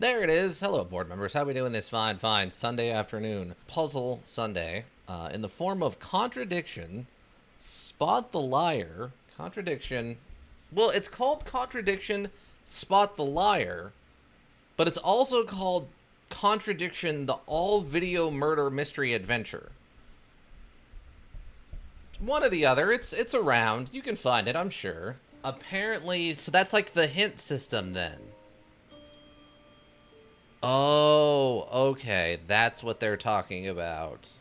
There it is. Hello, board members. How are we doing this fine Sunday afternoon? Puzzle Sunday, in the form of Contradiction, Spot the Liar, Contradiction. Well, it's called Contradiction, Spot the Liar, but it's also called Contradiction, the all-video murder mystery adventure. One or the other. It's around. You can find it, I'm sure. Apparently, so that's like the hint system then. Oh, okay. That's what they're talking about.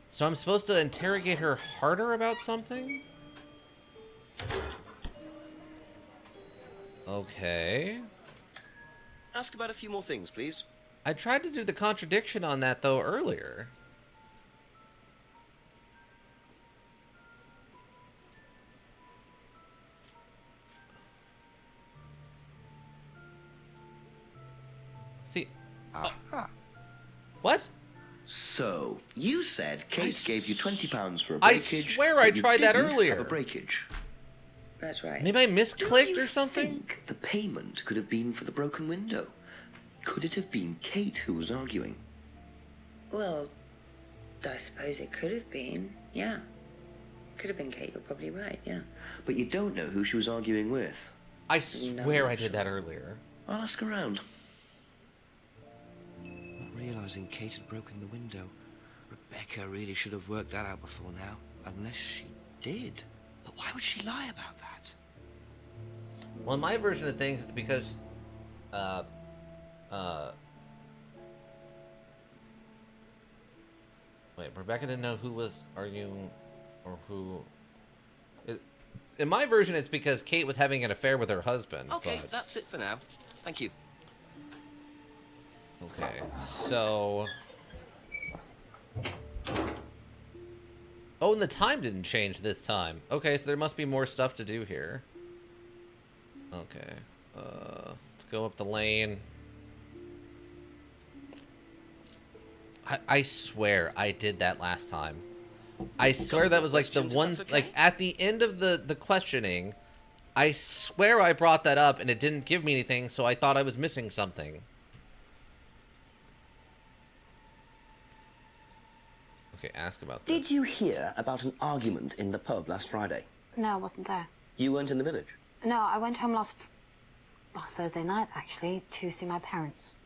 So I'm supposed to interrogate her harder about something? Okay. Ask about a few more things, please. I tried to do the contradiction on that, though, earlier. See... Aha. What? So, you said Kate gave you £20 for a I breakage. swear I but you tried that didn't earlier. Have a breakage. That's right. Maybe I Don't misclicked you or something? think the payment could have been for the broken window? Could it have been Kate who was arguing? Well, I suppose it could have been. Yeah. Could have been Kate, you're probably right, yeah. But you don't know who she was arguing with. I swear I did that earlier. I'll ask around. Not realising Kate had broken the window. Rebecca really should have worked that out before now. Unless she did. But why would she lie about that? Well, in my version of things, it's because, wait, Rebecca didn't know who was arguing, or who... In my version, it's because Kate was having an affair with her husband. Okay, but... that's it for now. Thank you. Okay, so... Oh, and the time didn't change this time. Okay, so there must be more stuff to do here. Okay, let's go up the lane. I swear I did that last time. I swear that was like the one, like at the end of the questioning, I swear I brought that up and it didn't give me anything, so I thought I was missing something. Okay, ask about that. Did you hear about an argument in the pub last Friday? No, I wasn't there. You weren't in the village? No, I went home last Thursday night, actually, to see my parents.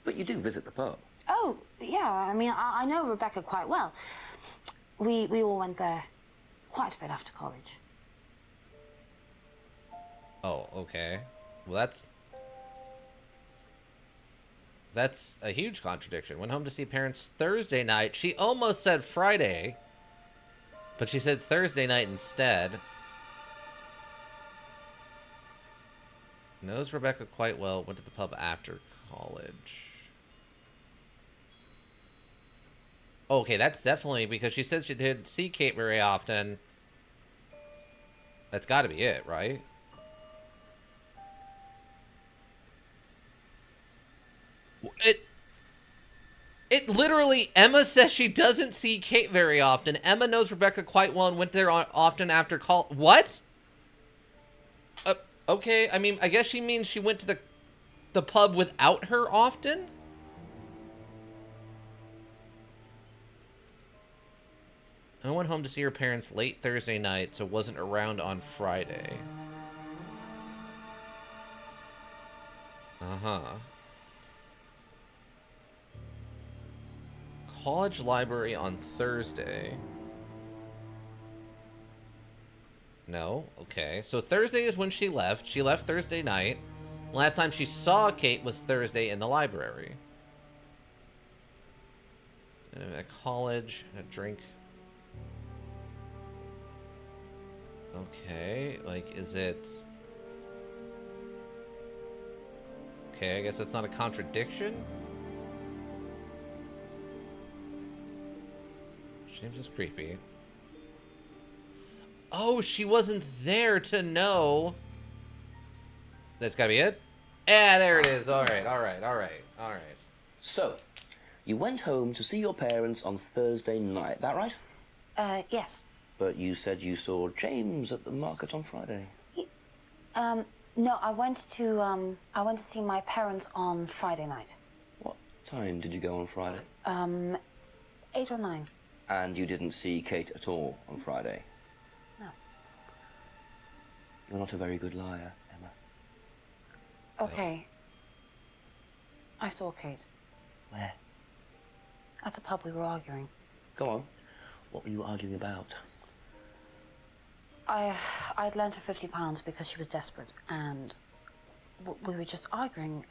But you do visit the pub. Oh, yeah, I mean, I know Rebecca quite well. We all went there quite a bit after college. Oh, okay. Well, that's a huge contradiction. Went home to see parents Thursday night. She almost said Friday, but she said Thursday night instead. Knows Rebecca quite well. Went to the pub after college. Okay, that's definitely because she said she didn't see Kate very often. That's got to be it, right? It literally, Emma says she doesn't see Kate very often. Emma knows Rebecca quite well and went there often after call. What? Okay, I mean, I guess she means she went to the pub without her often? I went home to see her parents late Thursday night, so wasn't around on Friday. Uh-huh. College library on Thursday. No? Okay. So Thursday is when she left. She left Thursday night. Last time she saw Kate was Thursday in the library. And at college, a drink. Okay, like, is it... Okay, I guess that's not a contradiction? James is creepy. Oh, she wasn't there to know. That's gotta be it? Yeah, there it is. Alright. So, you went home to see your parents on Thursday night, that right? Yes. But you said you saw James at the market on Friday. No, I went to see my parents on Friday night. What time did you go on Friday? 8 or 9. And you didn't see Kate at all on Friday? No. You're not a very good liar, Emma. Okay. I saw Kate. Where? At the pub. We were arguing. Go on. What were you arguing about? I'd lent her £50 because she was desperate, and we were just arguing.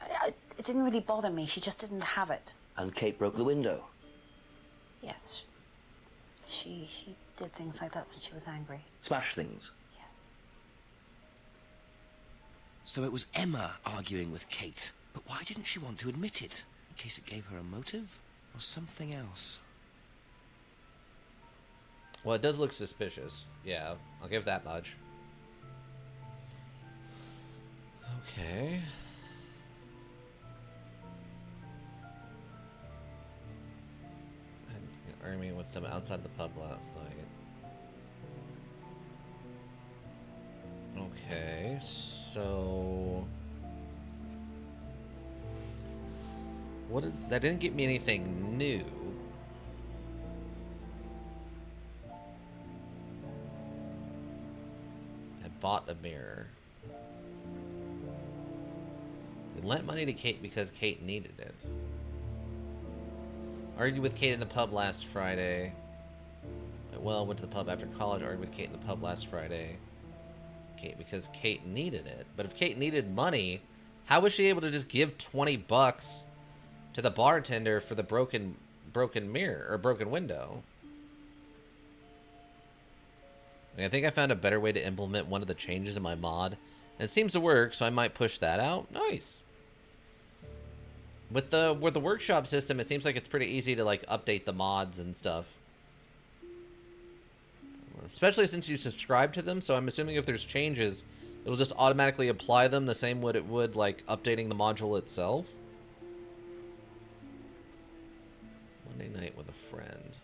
It didn't really bother me. She just didn't have it. And Kate broke the window? Yes. She did things like that when she was angry. Smash things? Yes. So it was Emma arguing with Kate. But why didn't she want to admit it? In case it gave her a motive? Or something else? Well, it does look suspicious. Yeah, I'll give that much. Okay. And arguing with someone outside the pub last night. Okay, so... that didn't get me anything new. Bought a mirror. They lent money to Kate because Kate needed it. Argued with Kate in the pub last Friday. Well, went to the pub after college. Argued with Kate in the pub last Friday. Kate, because Kate needed it. But if Kate needed money, how was she able to just give $20 to the bartender for the broken mirror or broken window? I think I found a better way to implement one of the changes in my mod. And it seems to work, so I might push that out. Nice. With the workshop system, it seems like it's pretty easy to like update the mods and stuff. Especially since you subscribe to them, so I'm assuming if there's changes, it'll just automatically apply them the same way it would like updating the module itself. Monday night with a friend.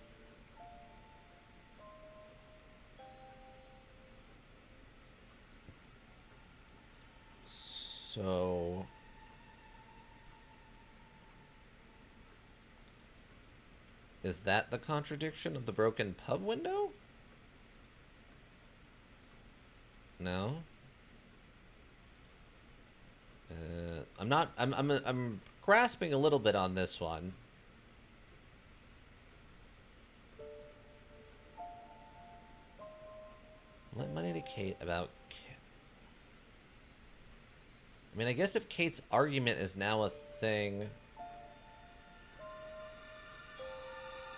So is that the contradiction of the broken pub window? No. I'm grasping a little bit on this one. Lent money to Kate about... I mean, I guess if Kate's argument is now a thing...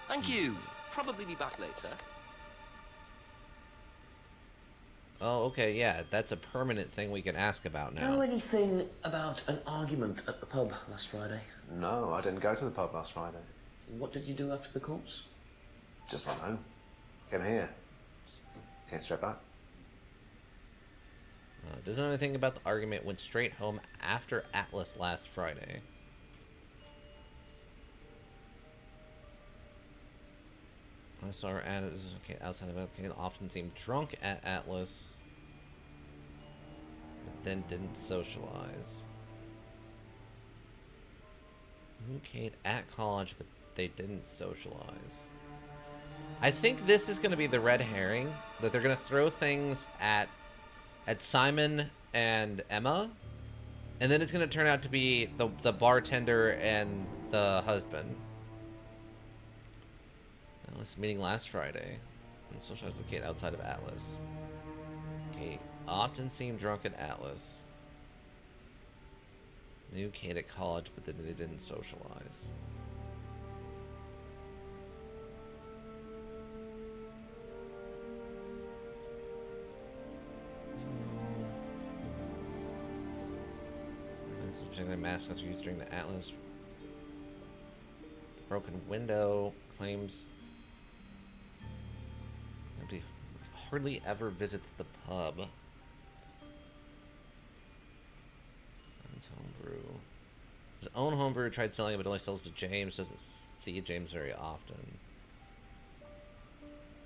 Thank you. Probably be back later. Oh, okay, yeah, that's a permanent thing we can ask about now. Know anything about an argument at the pub last Friday? No, I didn't go to the pub last Friday. What did you do after the course? Just went home. Came here. Just came straight back. Doesn't know anything about the argument. Went straight home after Atlas last Friday. I saw her at okay, outside of it. Often seemed drunk at Atlas, but then didn't socialize. Knew Kate at college, but they didn't socialize. I think this is going to be the red herring, that they're going to throw things at Simon and Emma, and then it's going to turn out to be the bartender and the husband. Atlas meeting last Friday, and socialized with Kate outside of Atlas. Kate often seemed drunk at Atlas. Knew Kate at college, but then they didn't socialize. This particular mask was used during the Atlas. The broken window claims nobody hardly ever visits the pub. That's homebrew. His own homebrew tried selling it, but only sells to James. Doesn't see James very often.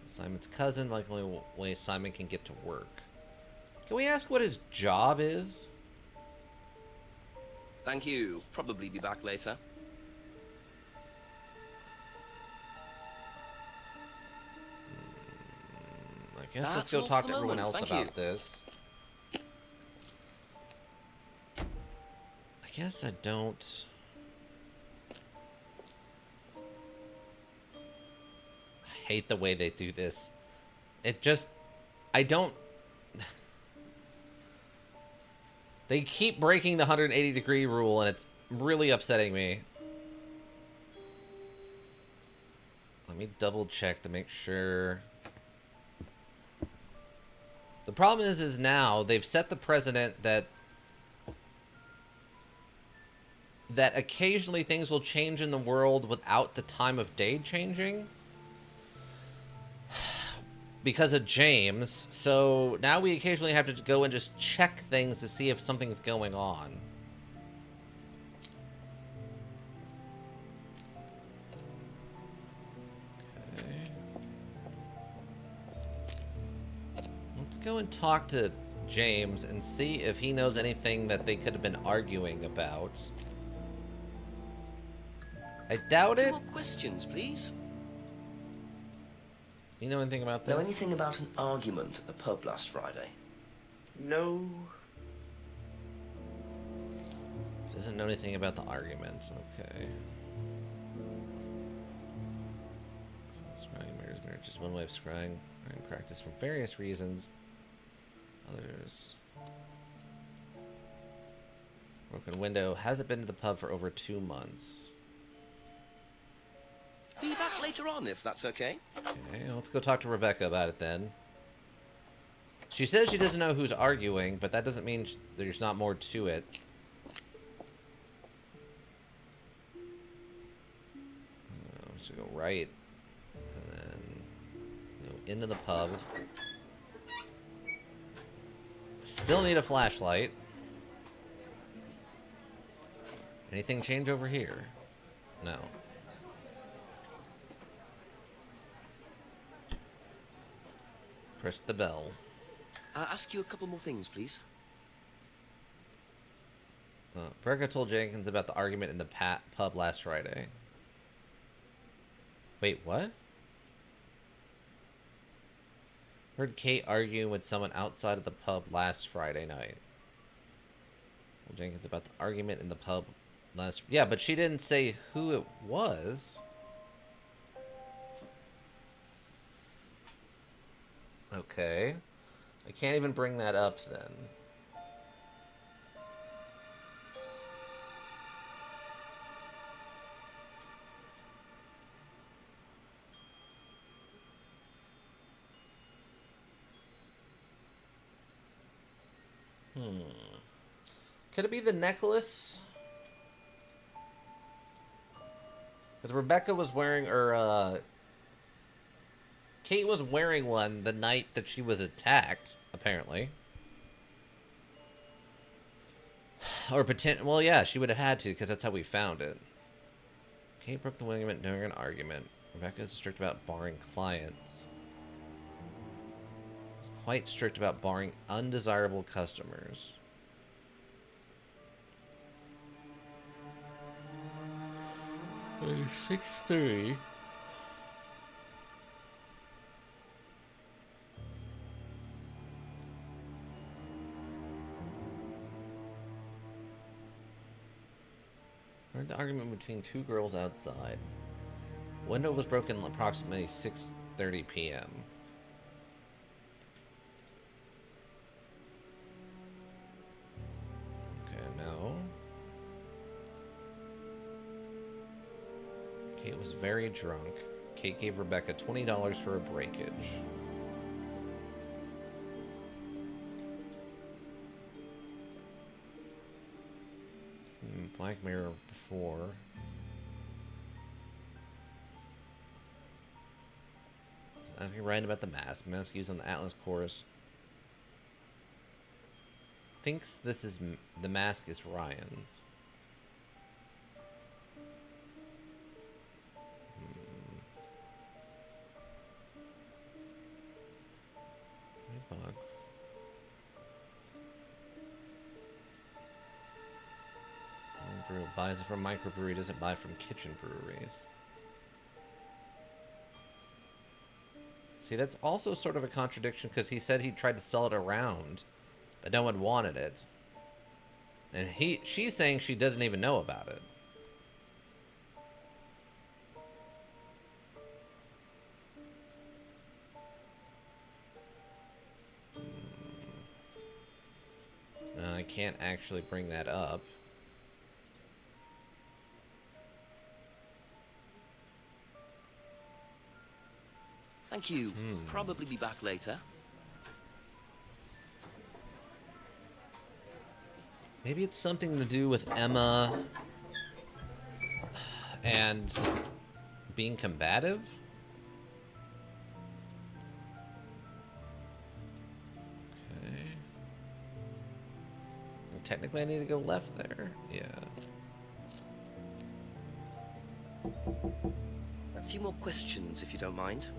Simon's cousin, like the only way Simon can get to work. Can we ask what his job is? Thank you. Probably be back later. I guess let's That's go all talk for to the everyone moment. else Thank about you. this. I guess I don't... I hate the way they do this. It just... I don't... They keep breaking the 180-degree rule, and it's really upsetting me. Let me double check to make sure. The problem is now they've set the precedent that occasionally things will change in the world without the time of day changing because of James. So now we occasionally have to go and just check things to see if something's going on. Okay. Let's go and talk to James and see if he knows anything that they could have been arguing about. I doubt it. More questions, please. You know anything about this? Know anything about an argument at the pub last Friday? No. Doesn't know anything about the arguments. Okay. Scrying mirrors are just one way of scrying. In practice for various reasons. Others. Broken window. Hasn't been to the pub for over 2 months. Be back later on, if that's okay. Okay, let's go talk to Rebecca about it then. She says she doesn't know who's arguing, but that doesn't mean there's not more to it. So go right, and then go into the pub. Still need a flashlight. Anything change over here? No. Press the bell. Ask you a couple more things, please. Brecca told Jenkins about the argument in the pub last Friday. Wait, what? Heard Kate arguing with someone outside of the pub last Friday night. Told Jenkins about the argument in the pub last... Yeah, but she didn't say who it was. Okay. I can't even bring that up then. Could it be the necklace? Because Rebecca was wearing, or, Kate was wearing one the night that she was attacked, apparently. Or well, yeah, she would have had to, because that's how we found it. Kate broke the agreement during an argument. Rebecca is strict about barring clients. Quite strict about barring undesirable customers. It's 6:30. Heard the argument between two girls outside. Window was broken approximately 6:30 p.m. Okay, no. Kate was very drunk. Kate gave Rebecca $20 for a breakage. Black Mirror before. Asking Ryan about the mask. Mask used on the Atlas chorus. Thinks this is the mask is Ryan's. Any bugs? brew buys it from microbrewery, doesn't buy from kitchen breweries. See, that's also sort of a contradiction because he said he tried to sell it around, but no one wanted it. And she's saying she doesn't even know about it. No, I can't actually bring that up. Thank you. Probably be back later. Maybe it's something to do with Emma and being combative? Okay. And technically I need to go left there. Yeah. A few more questions, if you don't mind.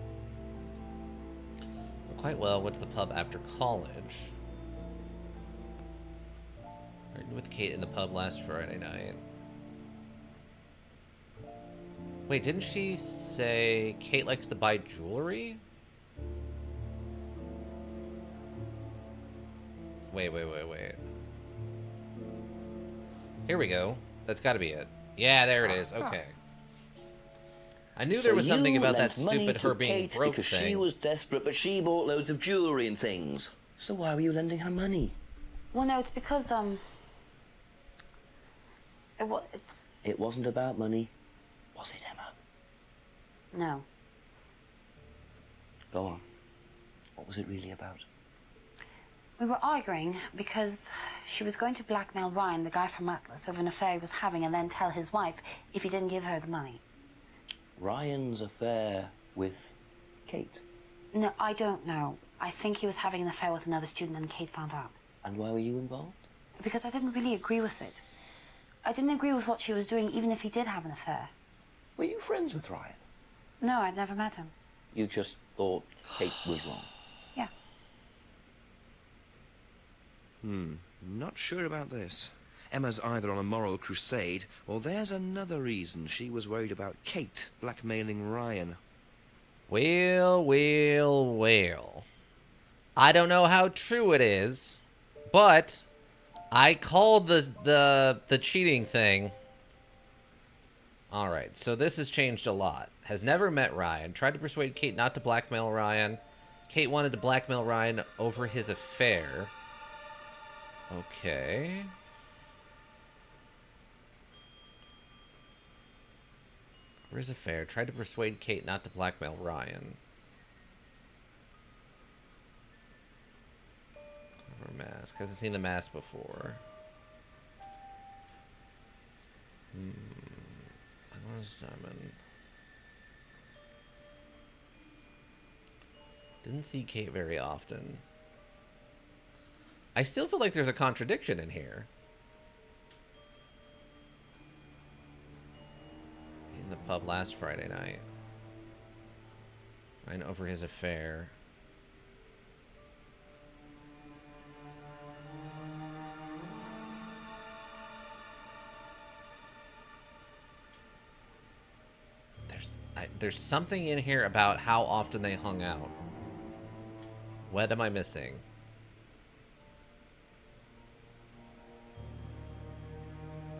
Quite well, went to the pub after college. Argued with Kate in the pub last Friday night. Wait, didn't she say Kate likes to buy jewelry? Wait. Here we go. That's gotta be it. Yeah, there it is. Okay. I knew there was something about that stupid her being Kate broke because thing. she was desperate, but she bought loads of jewellery and things. So why were you lending her money? Well, no, it's because, It wasn't about money, was it, Emma? No. Go on. What was it really about? We were arguing because she was going to blackmail Ryan, the guy from Atlas, over an affair he was having and then tell his wife if he didn't give her the money. Ryan's affair with Kate? No, I don't know. I think he was having an affair with another student and Kate found out. And why were you involved? Because I didn't really agree with it. I didn't agree with what she was doing, even if he did have an affair. Were you friends with Ryan? No, I'd never met him. You just thought Kate was wrong? Yeah. Not sure about this. Emma's either on a moral crusade, or there's another reason she was worried about Kate blackmailing Ryan. Well. I don't know how true it is, but I called the cheating thing. All right, so this has changed a lot. Has never met Ryan. Tried to persuade Kate not to blackmail Ryan. Kate wanted to blackmail Ryan over his affair. Okay. Over his affair. Tried to persuade Kate not to blackmail Ryan. Cover mask. Hasn't seen the mask before. I want to summon. Didn't see Kate very often. I still feel like there's a contradiction in here. In the pub last Friday night. Ryan over his affair. There's something in here about how often they hung out. What am I missing?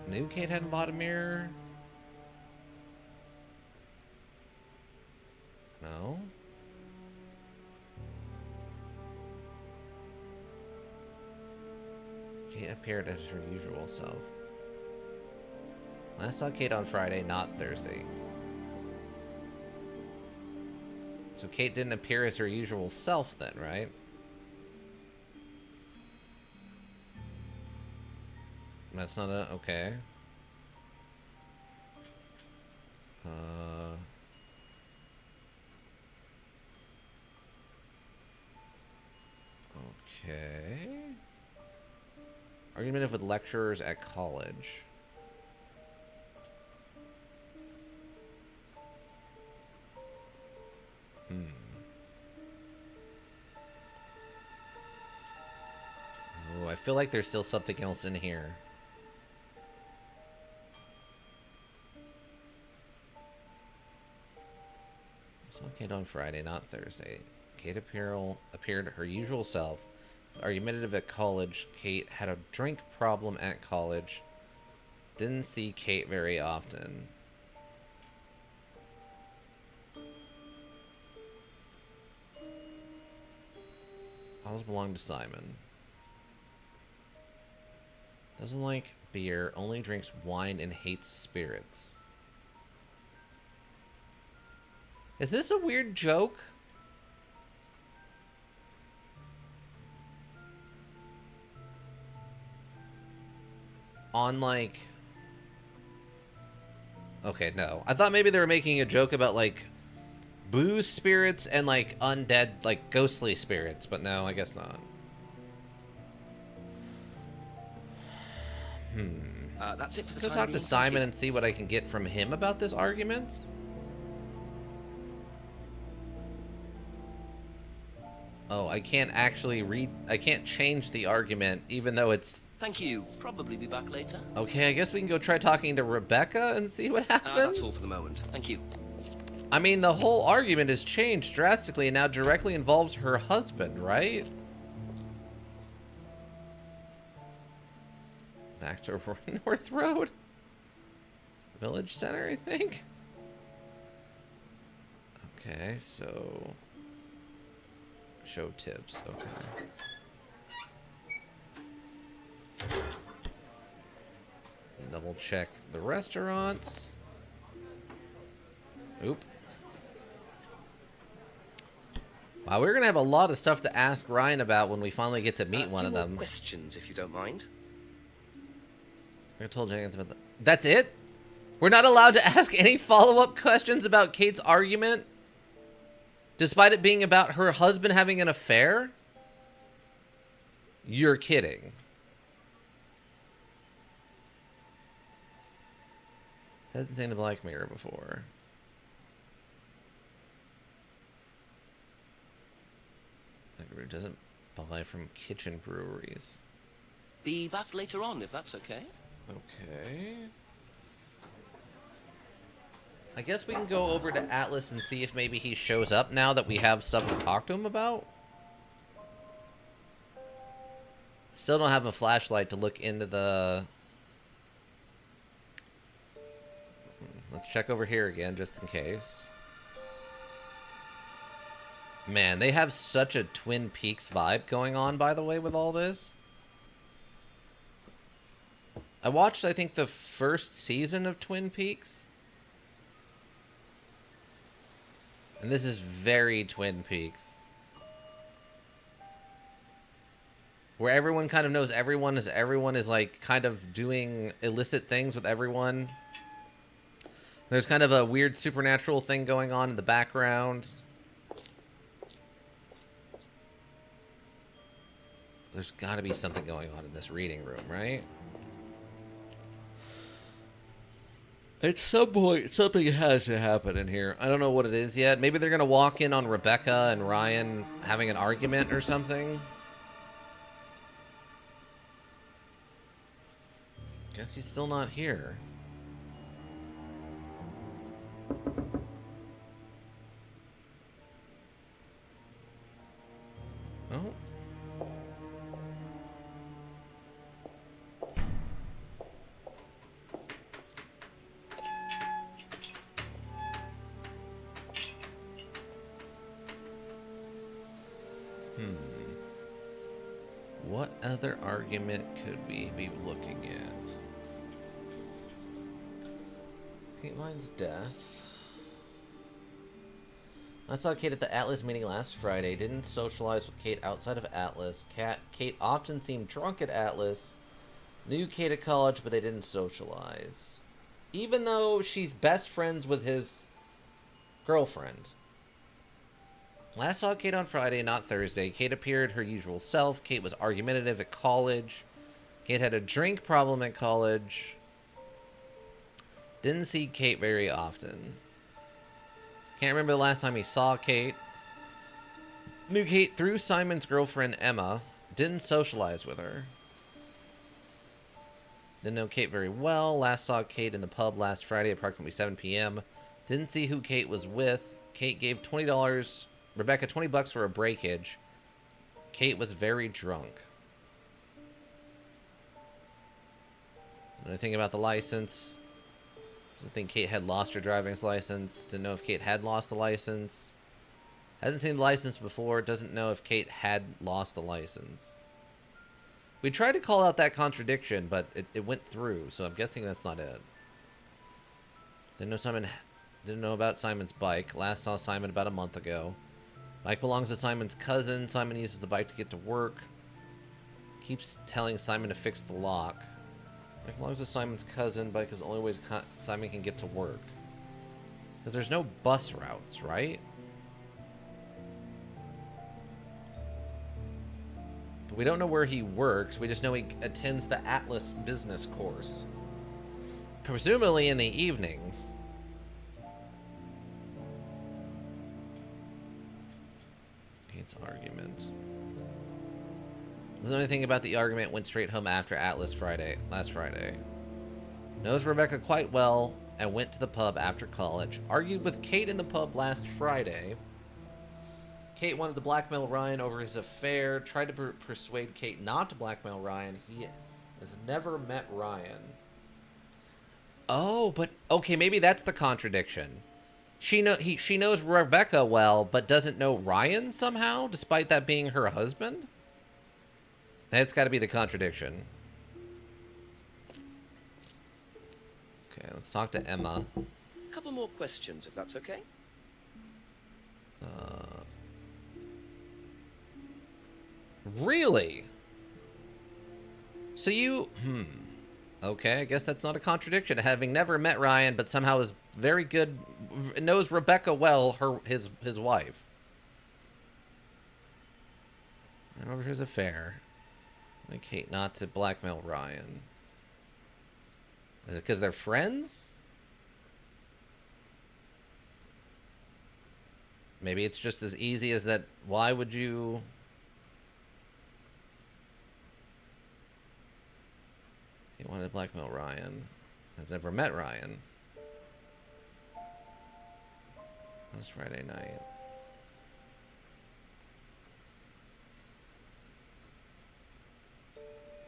Knew Kate hadn't bought a mirror? No? Kate appeared as her usual self. Last saw Kate on Friday, not Thursday. So Kate didn't appear as her usual self then, right? That's not a... okay. Okay. Argument with lecturers at college. Oh, I feel like there's still something else in here. Saw Kate on Friday, not Thursday. Kate appeared her usual self. Argumentative at college. Kate had a drink problem at college. Didn't see Kate very often. Always belonged to Simon. Doesn't like beer, only drinks wine and hates spirits. Is this a weird joke? On like... Okay, no. I thought maybe they were making a joke about like booze spirits and like undead, like ghostly spirits, but no, I guess not. That's it for the Go time talk being, to thank Simon you. and see what I can get from him about this argument. Oh, I can't actually read... I can't change the argument, even though it's... Thank you. Probably be back later. Okay, I guess we can go try talking to Rebecca and see what happens. That's all for the moment. Thank you. I mean, the whole argument has changed drastically and now directly involves her husband, right? Back to North Road? Village Center, I think? Okay, so... Show tips, okay. Double check the restaurants. Oop. Wow, we're gonna have a lot of stuff to ask Ryan about when we finally get to meet one of them. Questions, if you don't mind. I told Jenkins about that. That's it? We're not allowed to ask any follow-up questions about Kate's argument? Despite it being about her husband having an affair? You're kidding. Hasn't seen the Black Mirror before. Like, doesn't buy from kitchen breweries. Be back later on, if that's okay. Okay. I guess we can go over to Atlas and see if maybe he shows up now that we have stuff to talk to him about. Still don't have a flashlight to look into the... Let's check over here again, just in case. Man, they have such a Twin Peaks vibe going on, by the way, with all this. I watched, I think, the first season of Twin Peaks. And this is very Twin Peaks. Where everyone kind of knows everyone is like kind of doing illicit things with everyone. There's kind of a weird supernatural thing going on in the background. There's got to be something going on in this reading room, right? At some point, something has to happen in here. I don't know what it is yet. Maybe they're going to walk in on Rebecca and Ryan having an argument or something. Guess he's still not here. Oh. What other argument could we be looking at? Caitlin's death. I saw Kate at the Atlas meeting last Friday. Didn't socialize with Kate outside of Atlas. Kate often seemed drunk at Atlas. Knew Kate at college, but they didn't socialize. Even though she's best friends with his girlfriend. Last saw Kate on Friday, not Thursday. Kate appeared her usual self. Kate was argumentative at college. Kate had a drink problem at college. Didn't see Kate very often. Can't remember the last time he saw Kate. Knew Kate through Simon's girlfriend, Emma. Didn't socialize with her. Didn't know Kate very well. Last saw Kate in the pub last Friday, approximately 7 p.m. Didn't see who Kate was with. Kate gave $20, Rebecca $20 for a breakage. Kate was very drunk. Anything about the license? Doesn't think Kate had lost her driving license. Didn't know if Kate had lost the license. Hasn't seen the license before. Doesn't know if Kate had lost the license. We tried to call out that contradiction, but it went through, so I'm guessing that's not it. Didn't know about Simon's bike. Last saw Simon about a month ago. Bike belongs to Simon's cousin. Simon uses the bike to get to work. Keeps telling Simon to fix the lock. Bike belongs to Simon's cousin. Bike is the only way Simon can get to work. Because there's no bus routes, right? But we don't know where he works. We just know he attends the Atlas business course. Presumably in the evenings. Kate's argument. Doesn't know anything about the argument. Went straight home after Atlas last Friday. Knows Rebecca quite well and went to the pub after college. Argued with Kate in the pub last Friday. Kate wanted to blackmail Ryan over his affair. Tried to persuade Kate not to blackmail Ryan. He has never met Ryan. Oh, but okay, maybe that's the contradiction. She knows Rebecca well, but doesn't know Ryan somehow, despite that being her husband. That's got to be the contradiction. Okay, let's talk to Emma. A couple more questions, if that's okay. Really? So you... Okay, I guess that's not a contradiction. Having never met Ryan, but somehow is very good... Knows Rebecca well, his wife. And over his affair. Like Kate not to blackmail Ryan. Is it because they're friends? Maybe it's just as easy as that. Why would you... He wanted to blackmail Ryan. Has never met Ryan. Last Friday night.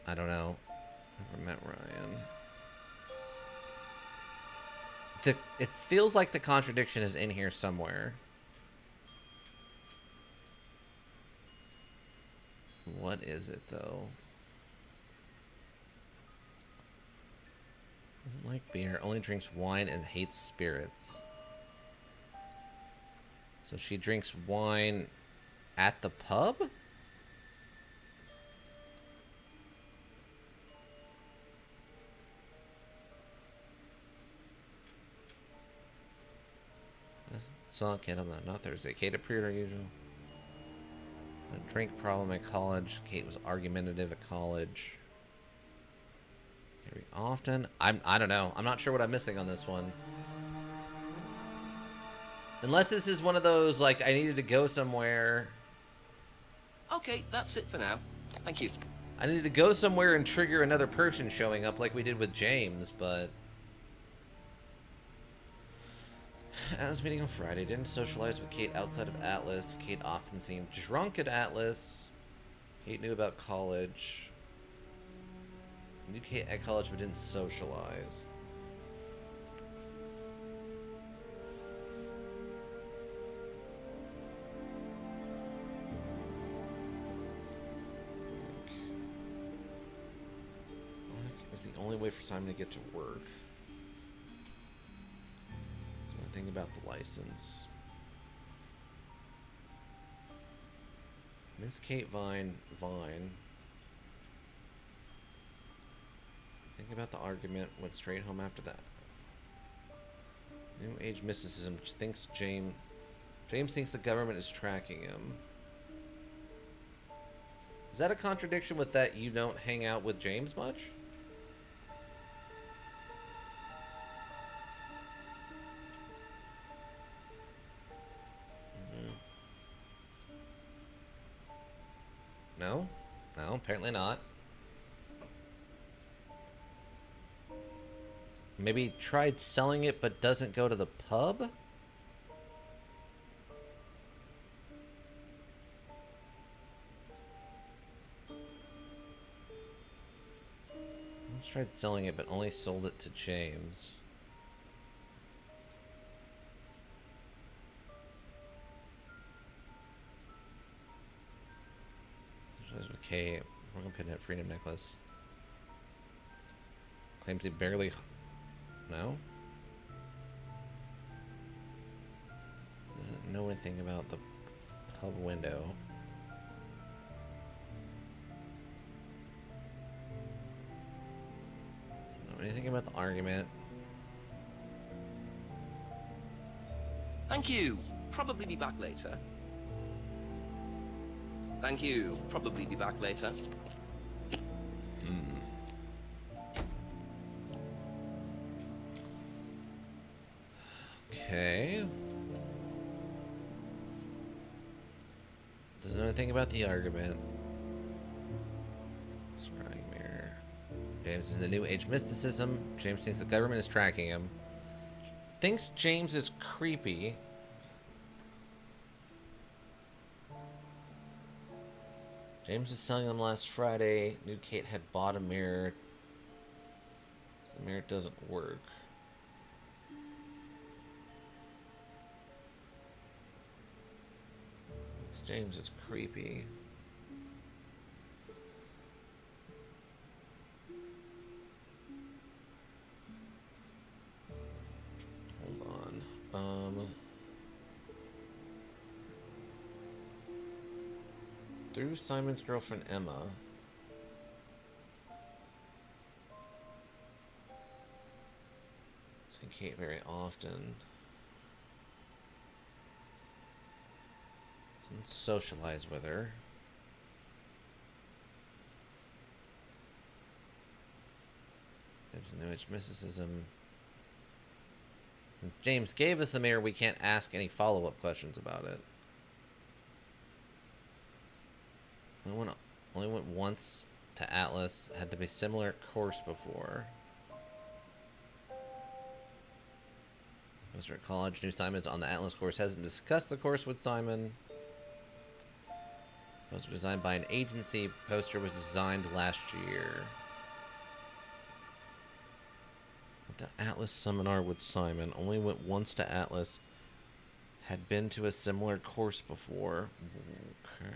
I don't know. Never met Ryan. It feels like the contradiction is in here somewhere. What is it, though? Doesn't like beer, only drinks wine and hates spirits. So she drinks wine at the pub? So Kate on not Thursday. Kate appeared her usual. A drink problem at college. Kate was argumentative at college. Very often. I don't know. I'm not sure what I'm missing on this one. Unless this is one of those, like, I needed to go somewhere. Okay, that's it for now. Thank you. I needed to go somewhere and trigger another person showing up like we did with James, but... Atlas meeting on Friday. Didn't socialize with Kate outside of Atlas. Kate often seemed drunk at Atlas. Kate knew about college. Knew Kate at college but didn't socialize. Is the only way for Simon to get to work. Thing about the license. Miss Kate Vine. Think about the argument. Went straight home after that. New age mysticism. Thinks James thinks the government is tracking him. Is that a contradiction with that you don't hang out with James much? No? No, apparently not. Maybe tried selling it but doesn't go to the pub? James tried selling it, but only sold it to James. With Kate, Morgan Pinhead, Freedom Necklace. Claims he barely... No? Doesn't know anything about the pub window. Doesn't know anything about the argument. Thank you. Probably be back later. Thank you. Probably be back later. Okay. Doesn't know anything about the argument. Scrying mirror. James is the new age mysticism. James thinks the government is tracking him. Thinks James is creepy. James was selling them last Friday. Knew Kate had bought a mirror. The mirror doesn't work. This James is creepy. Hold on. Through Simon's girlfriend Emma. See Kate very often. Doesn't socialize with her. Gives the new age mysticism. Since James gave us the mirror, we can't ask any follow-up questions about it. Only went once to Atlas. Had to be similar course before. Mr. at college. New Simon's on the Atlas course. Hasn't discussed the course with Simon. Poster designed by an agency. Poster was designed last year. Went to Atlas seminar with Simon. Only went once to Atlas. Had been to a course before. Okay.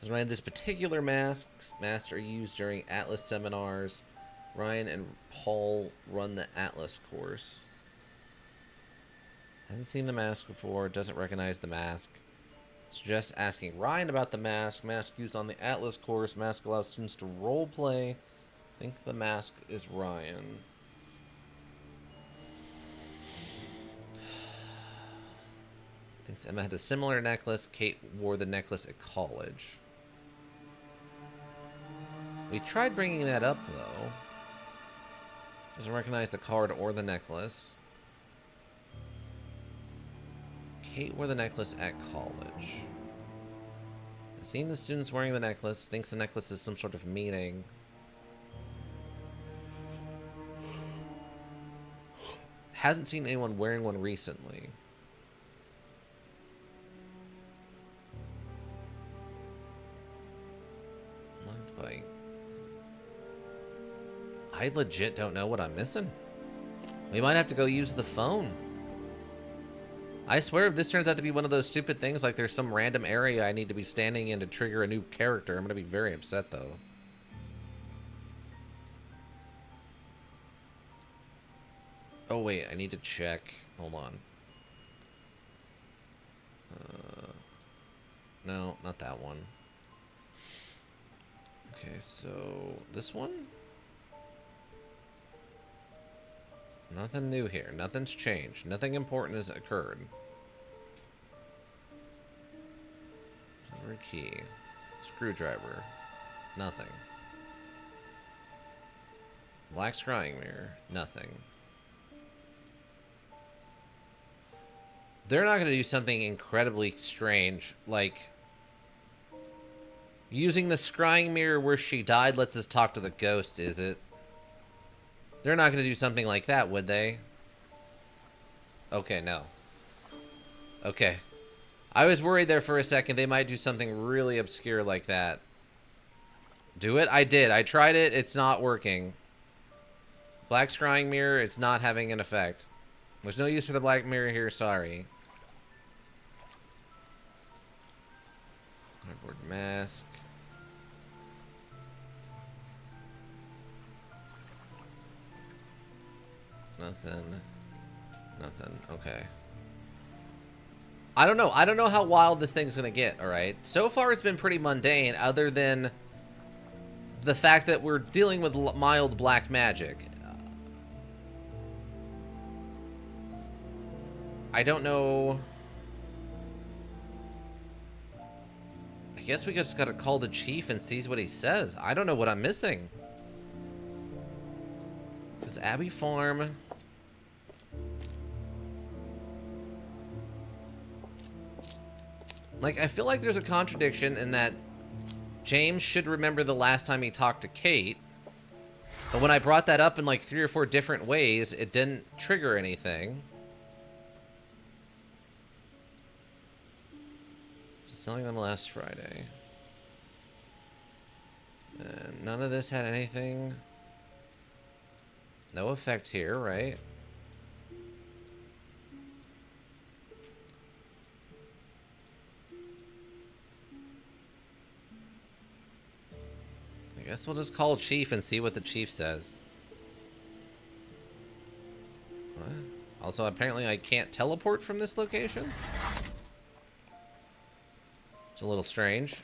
Ryan, this particular masks are used during Atlas seminars. Ryan and Paul run the Atlas course. Hasn't seen the mask before. Doesn't recognize the mask. Suggests asking Ryan about the mask. Mask used on the Atlas course. Mask allows students to role play. Think the mask is Ryan. Thinks Emma had a similar necklace. Kate wore the necklace at college. We tried bringing that up, though. Doesn't recognize the card or the necklace. Kate wore the necklace at college. Has seen the students wearing the necklace. Thinks the necklace is some sort of meaning. Hasn't seen anyone wearing one recently. Locked by... I legit don't know what I'm missing. We might have to go use the phone. I swear if this turns out to be one of those stupid things, like there's some random area I need to be standing in to trigger a new character, I'm going to be very upset, though. Oh, wait, I need to check. Hold on. No, not that one. Okay, so this one? Nothing new here. Nothing's changed. Nothing important has occurred. Silver key. Screwdriver. Nothing. Black scrying mirror. Nothing. They're not going to do something incredibly strange, like using the scrying mirror where she died lets us talk to the ghost, is it? They're not going to do something like that, would they? Okay, no. Okay. I was worried there for a second they might do something really obscure like that. Do it? I did. I tried it. It's not working. Black scrying mirror, it's not having an effect. There's no use for the black mirror here, sorry. Cardboard mask. Nothing. Nothing. Okay. I don't know. I don't know how wild this thing's gonna get, alright? So far it's been pretty mundane, other than the fact that we're dealing with mild black magic. I don't know. I guess we just gotta call the chief and see what he says. I don't know what I'm missing. This Abbey Farm. Like, I feel like there's a contradiction in that James should remember the last time he talked to Kate. But when I brought that up in like 3 or 4 different ways, it didn't trigger anything. Selling them last Friday. And none of this had anything. No effect here, right? I guess we'll just call Chief and see what the Chief says. What? Also, apparently I can't teleport from this location? It's a little strange.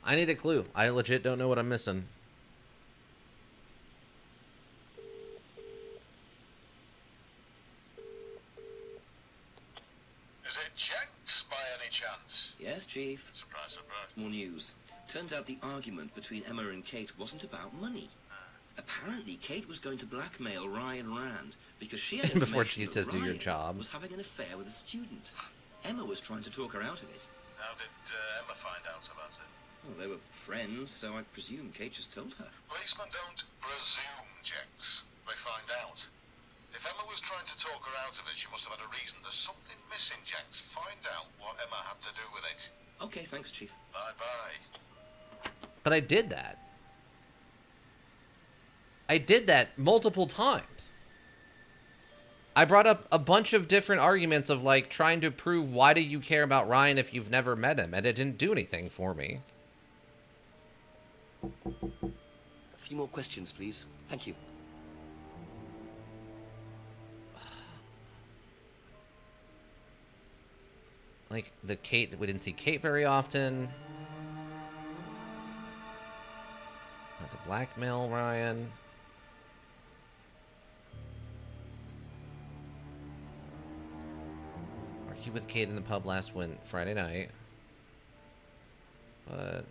I need a clue. I legit don't know what I'm missing. Is it Jenks by any chance? Yes, Chief. Surprise, surprise. More news. Turns out the argument between Emma and Kate wasn't about money. Apparently, Kate was going to blackmail Ryan Rand because she had Before information she that says do your Ryan job. was having an affair with a student. Emma was trying to talk her out of it. How did Emma find out about it? Well, they were friends, so I presume Kate just told her. Policemen don't presume, Jenks. They find out. If Emma was trying to talk her out of it, she must have had a reason. There's something missing, Jenks. Find out what Emma had to do with it. Okay, thanks, Chief. Bye-bye. But I did that. I did that multiple times. I brought up a bunch of different arguments of like trying to prove why do you care about Ryan if you've never met him, and it didn't do anything for me. A few more questions, please. Thank you. Like the Kate, we didn't see Kate very often. Not to blackmail Ryan. Argued with Kate in the pub last Friday night. But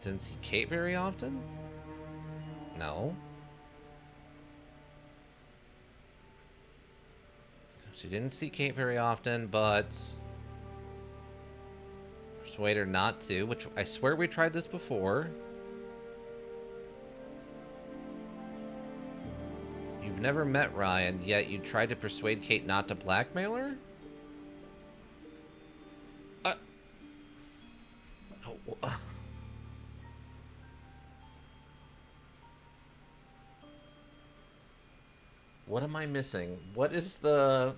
didn't see Kate very often? No. She didn't see Kate very often, but persuade her not to, which I swear we tried this before. You've never met Ryan, yet you tried to persuade Kate not to blackmail her? Oh. What am I missing? What is the...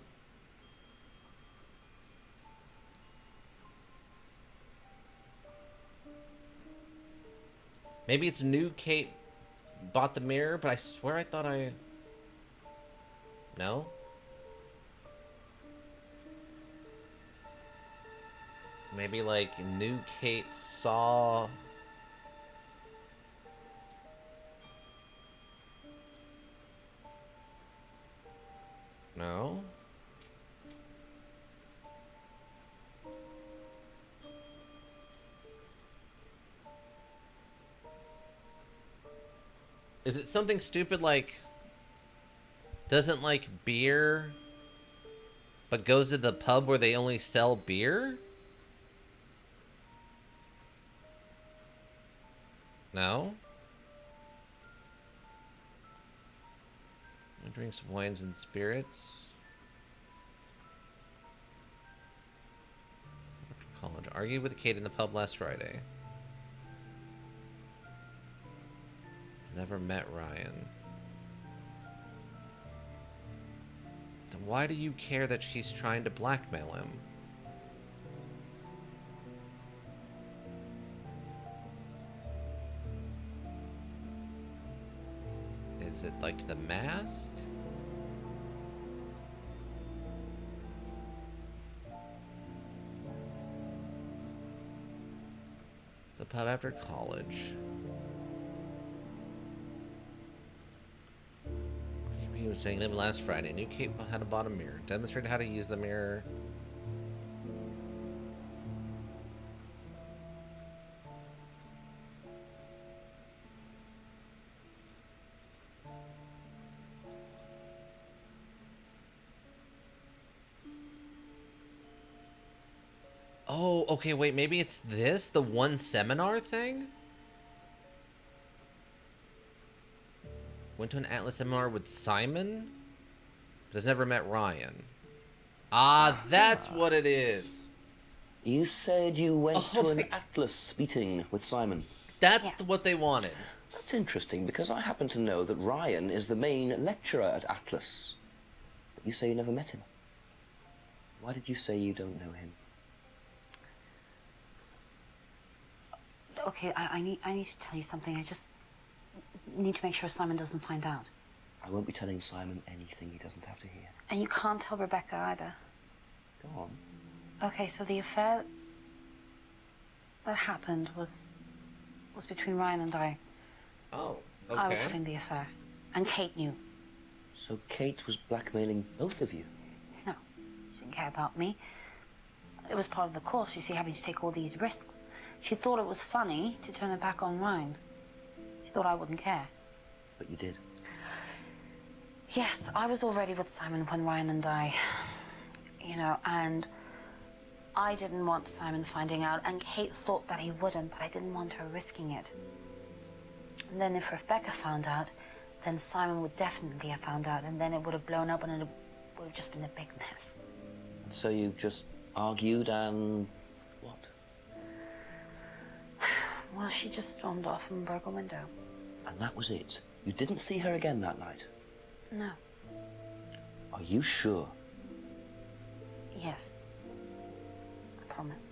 Maybe it's new Kate bought the mirror, but I swear I thought I... No? Maybe like new Kate saw... No? Is it something stupid like doesn't like beer but goes to the pub where they only sell beer? No? Drink some wines and spirits. After college. Argued with Kate in the pub last Friday. Never met Ryan. Then why do you care that she's trying to blackmail him? Is it like the mask? The pub after college. He was saying to him last Friday. Knew Kate how to bought a mirror. Demonstrated how to use the mirror. Oh, okay, wait, maybe it's this? The one seminar thing? Went to an Atlas seminar with Simon, but has never met Ryan. Ah, that's what it is. You said you went Oh to an my- Atlas meeting with Simon. That's Yes. what they wanted. That's interesting, because I happen to know that Ryan is the main lecturer at Atlas. But you say you never met him. Why did you say you don't know him? Okay, I need to tell you something. I just need to make sure Simon doesn't find out. I won't be telling Simon anything he doesn't have to hear. And you can't tell Rebecca either. Go on. Okay, so the affair that happened was between Ryan and I. Oh, okay. I was having the affair. And Kate knew. So Kate was blackmailing both of you? No, she didn't care about me. It was part of the course, you see, having to take all these risks. She thought it was funny to turn her back on Ryan. She thought I wouldn't care. But you did. Yes, I was already with Simon when Ryan and I, and I didn't want Simon finding out, and Kate thought that he wouldn't, but I didn't want her risking it. And then if Rebecca found out, then Simon would definitely have found out, and then it would have blown up, and it would have just been a big mess. And so you just argued and... what? Well, she just stormed off and broke a window. And that was it? You didn't see her again that night? No. Are you sure? Yes. I promise.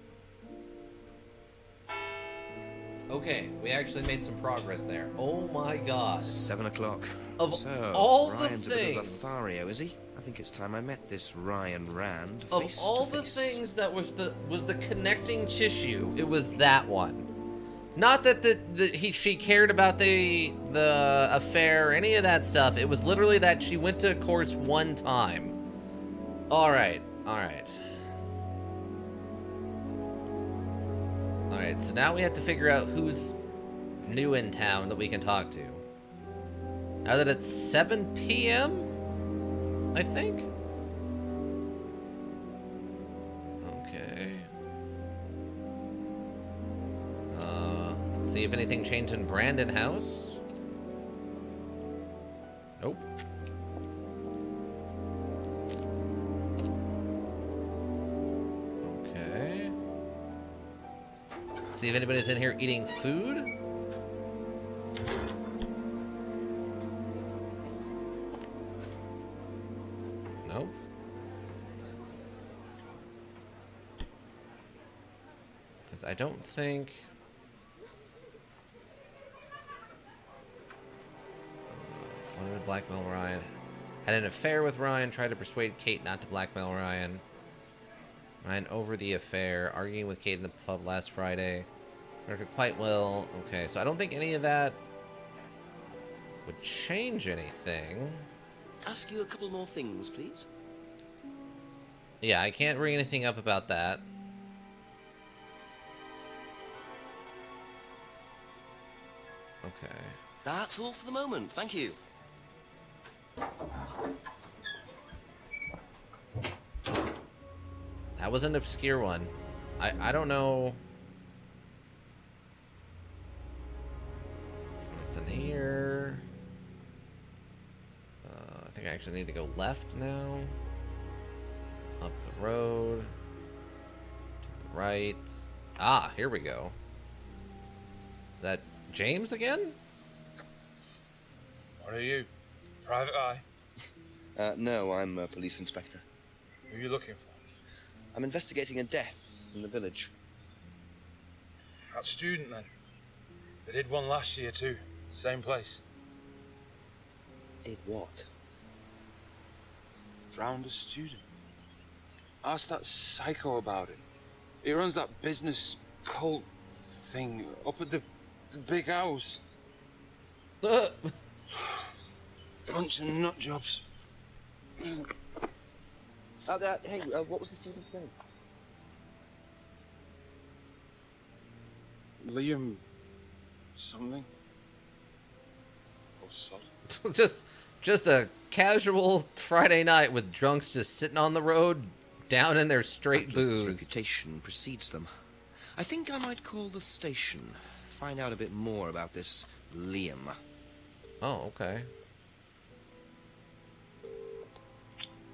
Okay, we actually made some progress there. Oh my god. 7 o'clock. Of So, all the Ryan's a bit of a things- Lothario, is he? I think it's time I met this Ryan Rand Of face all to the face. things that was the connecting tissue, it was that one. Not that she cared about the affair or any of that stuff. It was literally that she went to a course one time. All right. So now we have to figure out who's new in town that we can talk to. Now that it's 7 p.m., I think. Okay. See if anything changed in Brandon House. Nope. Okay. See if anybody's in here eating food. Nope. Because I don't think... wanted to blackmail Ryan. Had an affair with Ryan, tried to persuade Kate not to blackmail Ryan. Ryan over the affair, arguing with Kate in the pub last Friday. Worked quite well. Okay, so I don't think any of that would change anything. Ask you a couple more things, please. Yeah, I can't bring anything up about that. Okay. That's all for the moment, thank you. That was an obscure one. I don't know. Nothing here. I think I actually need to go left now. Up the road. To the right. Ah, here we go. Is that James again? What are you? Private eye? No, I'm a police inspector. Who are you looking for? I'm investigating a death in the village. That student, then. They did one last year, too. Same place. Did what? Drowned a student. Ask that psycho about it. He runs that business cult thing up at the big house. Bunch of nut jobs. Hey, what was the student's name? Liam... something? Oh, sorry. just a casual Friday night with drunks just sitting on the road, down in their straight Atlas' booze. reputation precedes them. I think I might call the station. Find out a bit more about this Liam. Oh, okay.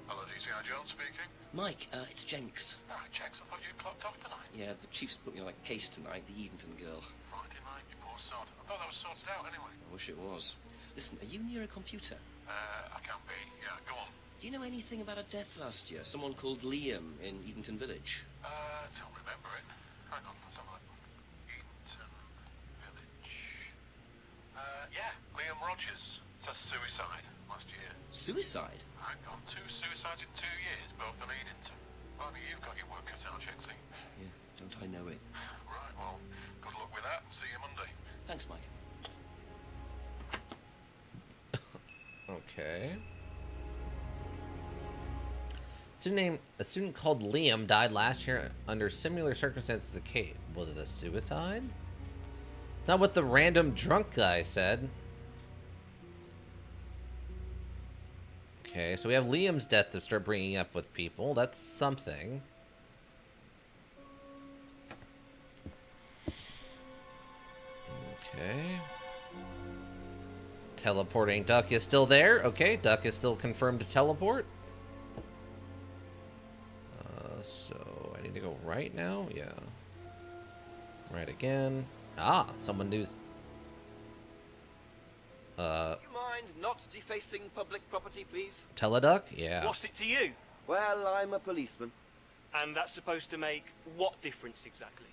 Hello, DCI Jones speaking. Mike, it's Jenks. Ah, Jax, I thought you clocked off tonight. Yeah, the chief's put me on a case tonight, the Edenton girl. Friday night, you poor sod. I thought that was sorted out anyway. I wish it was. Listen, are you near a computer? I can't be. Yeah, go on. Do you know anything about a death last year? Someone called Liam in Edenton Village? Don't remember it. Hang on, let's have a look. Edenton Village. Yeah, Liam Rogers. It's a suicide last year. Suicide? Hang on, 2 suicides in 2 years, both in Edenton. Well, you've got your work cut out, Jaxie. Yeah, don't I know it? Right, well, good luck with that. See you Monday. Thanks, Mike. Okay. A student called Liam died last year under similar circumstances to Kate. Was it a suicide? It's not what the random drunk guy said. Okay, so we have Liam's death to start bringing up with people. That's something. Okay. Teleporting Duck is still there. Okay, Duck is still confirmed to teleport. So I need to go right now? Yeah. Right again. Ah, someone news. Do you mind not defacing public property, please? Teleduck? Yeah. What's it to you? Well, I'm a policeman. And that's supposed to make what difference exactly?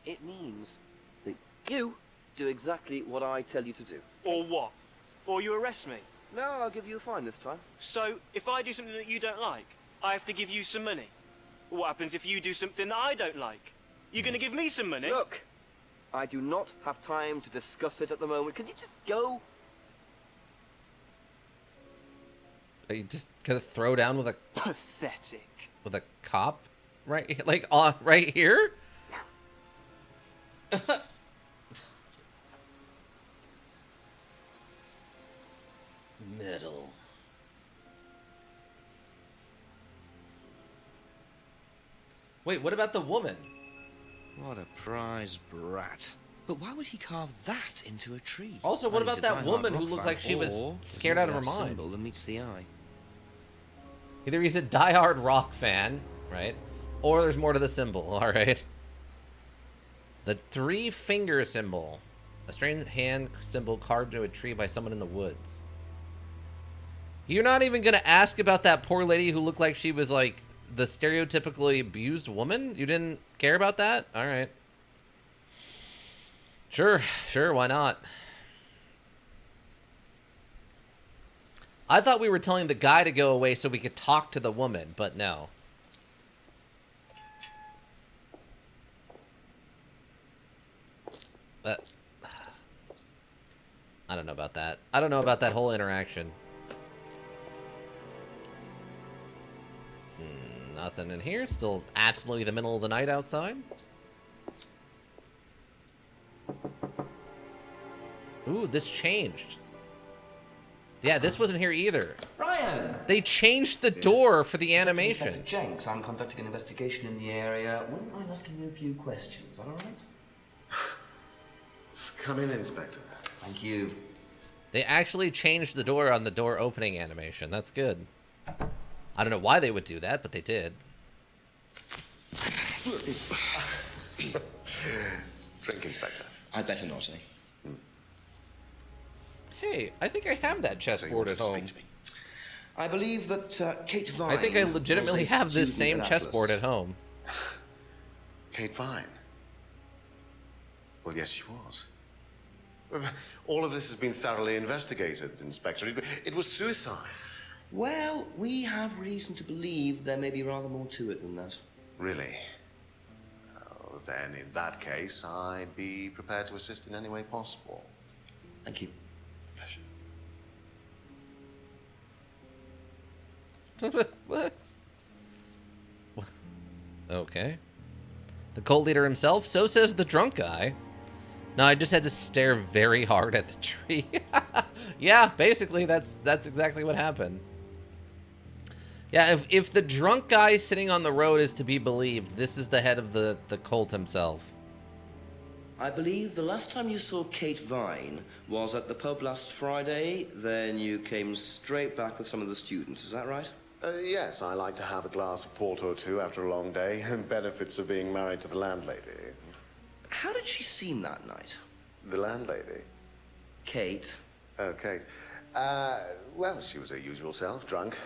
It means that you do exactly what I tell you to do. Or what? Or you arrest me? No, I'll give you a fine this time. So, if I do something that you don't like, I have to give you some money? What happens if you do something that I don't like? You're going to give me some money? Look, I do not have time to discuss it at the moment. Can you just go? Are you just gonna throw down with a pathetic cop right like right here? Metal. Wait, what about the woman? What a prize brat. But why would he carve that into a tree? Also, what Well, about he's a that diehard woman who rock looked fan, like she was or scared out of her that mind? symbol that meets the eye. Either he's a diehard rock fan, right? Or there's more to the symbol, alright? The 3-finger symbol. A strange hand symbol carved into a tree by someone in the woods. You're not even gonna ask about that poor lady who looked like she was like the stereotypically abused woman? You didn't care about that? Alright. Sure, why not? I thought we were telling the guy to go away so we could talk to the woman, but no. But I don't know about that. I don't know about that whole interaction. Nothing in here. Still absolutely the middle of the night outside. Ooh, this changed. Yeah, this wasn't here either. Ryan! They changed the door for the animation. Inspector Jenks, I'm conducting an investigation in the area. Wouldn't mind asking you a few questions, is that all right? Come in, Inspector. Thank you. They actually changed the door on the door opening animation. That's good. I don't know why they would do that, but they did. Drink, Inspector. I'd better not, eh? Hey, I think I have that chessboard at home. I believe that Kate Vine. I think I legitimately was a have this student same at chessboard Atlas. at home. Kate Vine. Well, yes, she was. All of this has been thoroughly investigated, Inspector. It was suicide. Well, we have reason to believe there may be rather more to it than that. Really? Well, then, in that case, I'd be prepared to assist in any way possible. Thank you. Pleasure. What? Okay. The cult leader himself? So says the drunk guy. No, I just had to stare very hard at the tree. Yeah, basically, that's exactly what happened. Yeah, if the drunk guy sitting on the road is to be believed, this is the head of the cult himself. I believe the last time you saw Kate Vine was at the pub last Friday. Then you came straight back with some of the students. Is that right? Yes, I like to have a glass of port or two after a long day, and benefits of being married to the landlady. How did she seem that night? The landlady? Kate. Oh, Kate. Well, she was her usual self, drunk.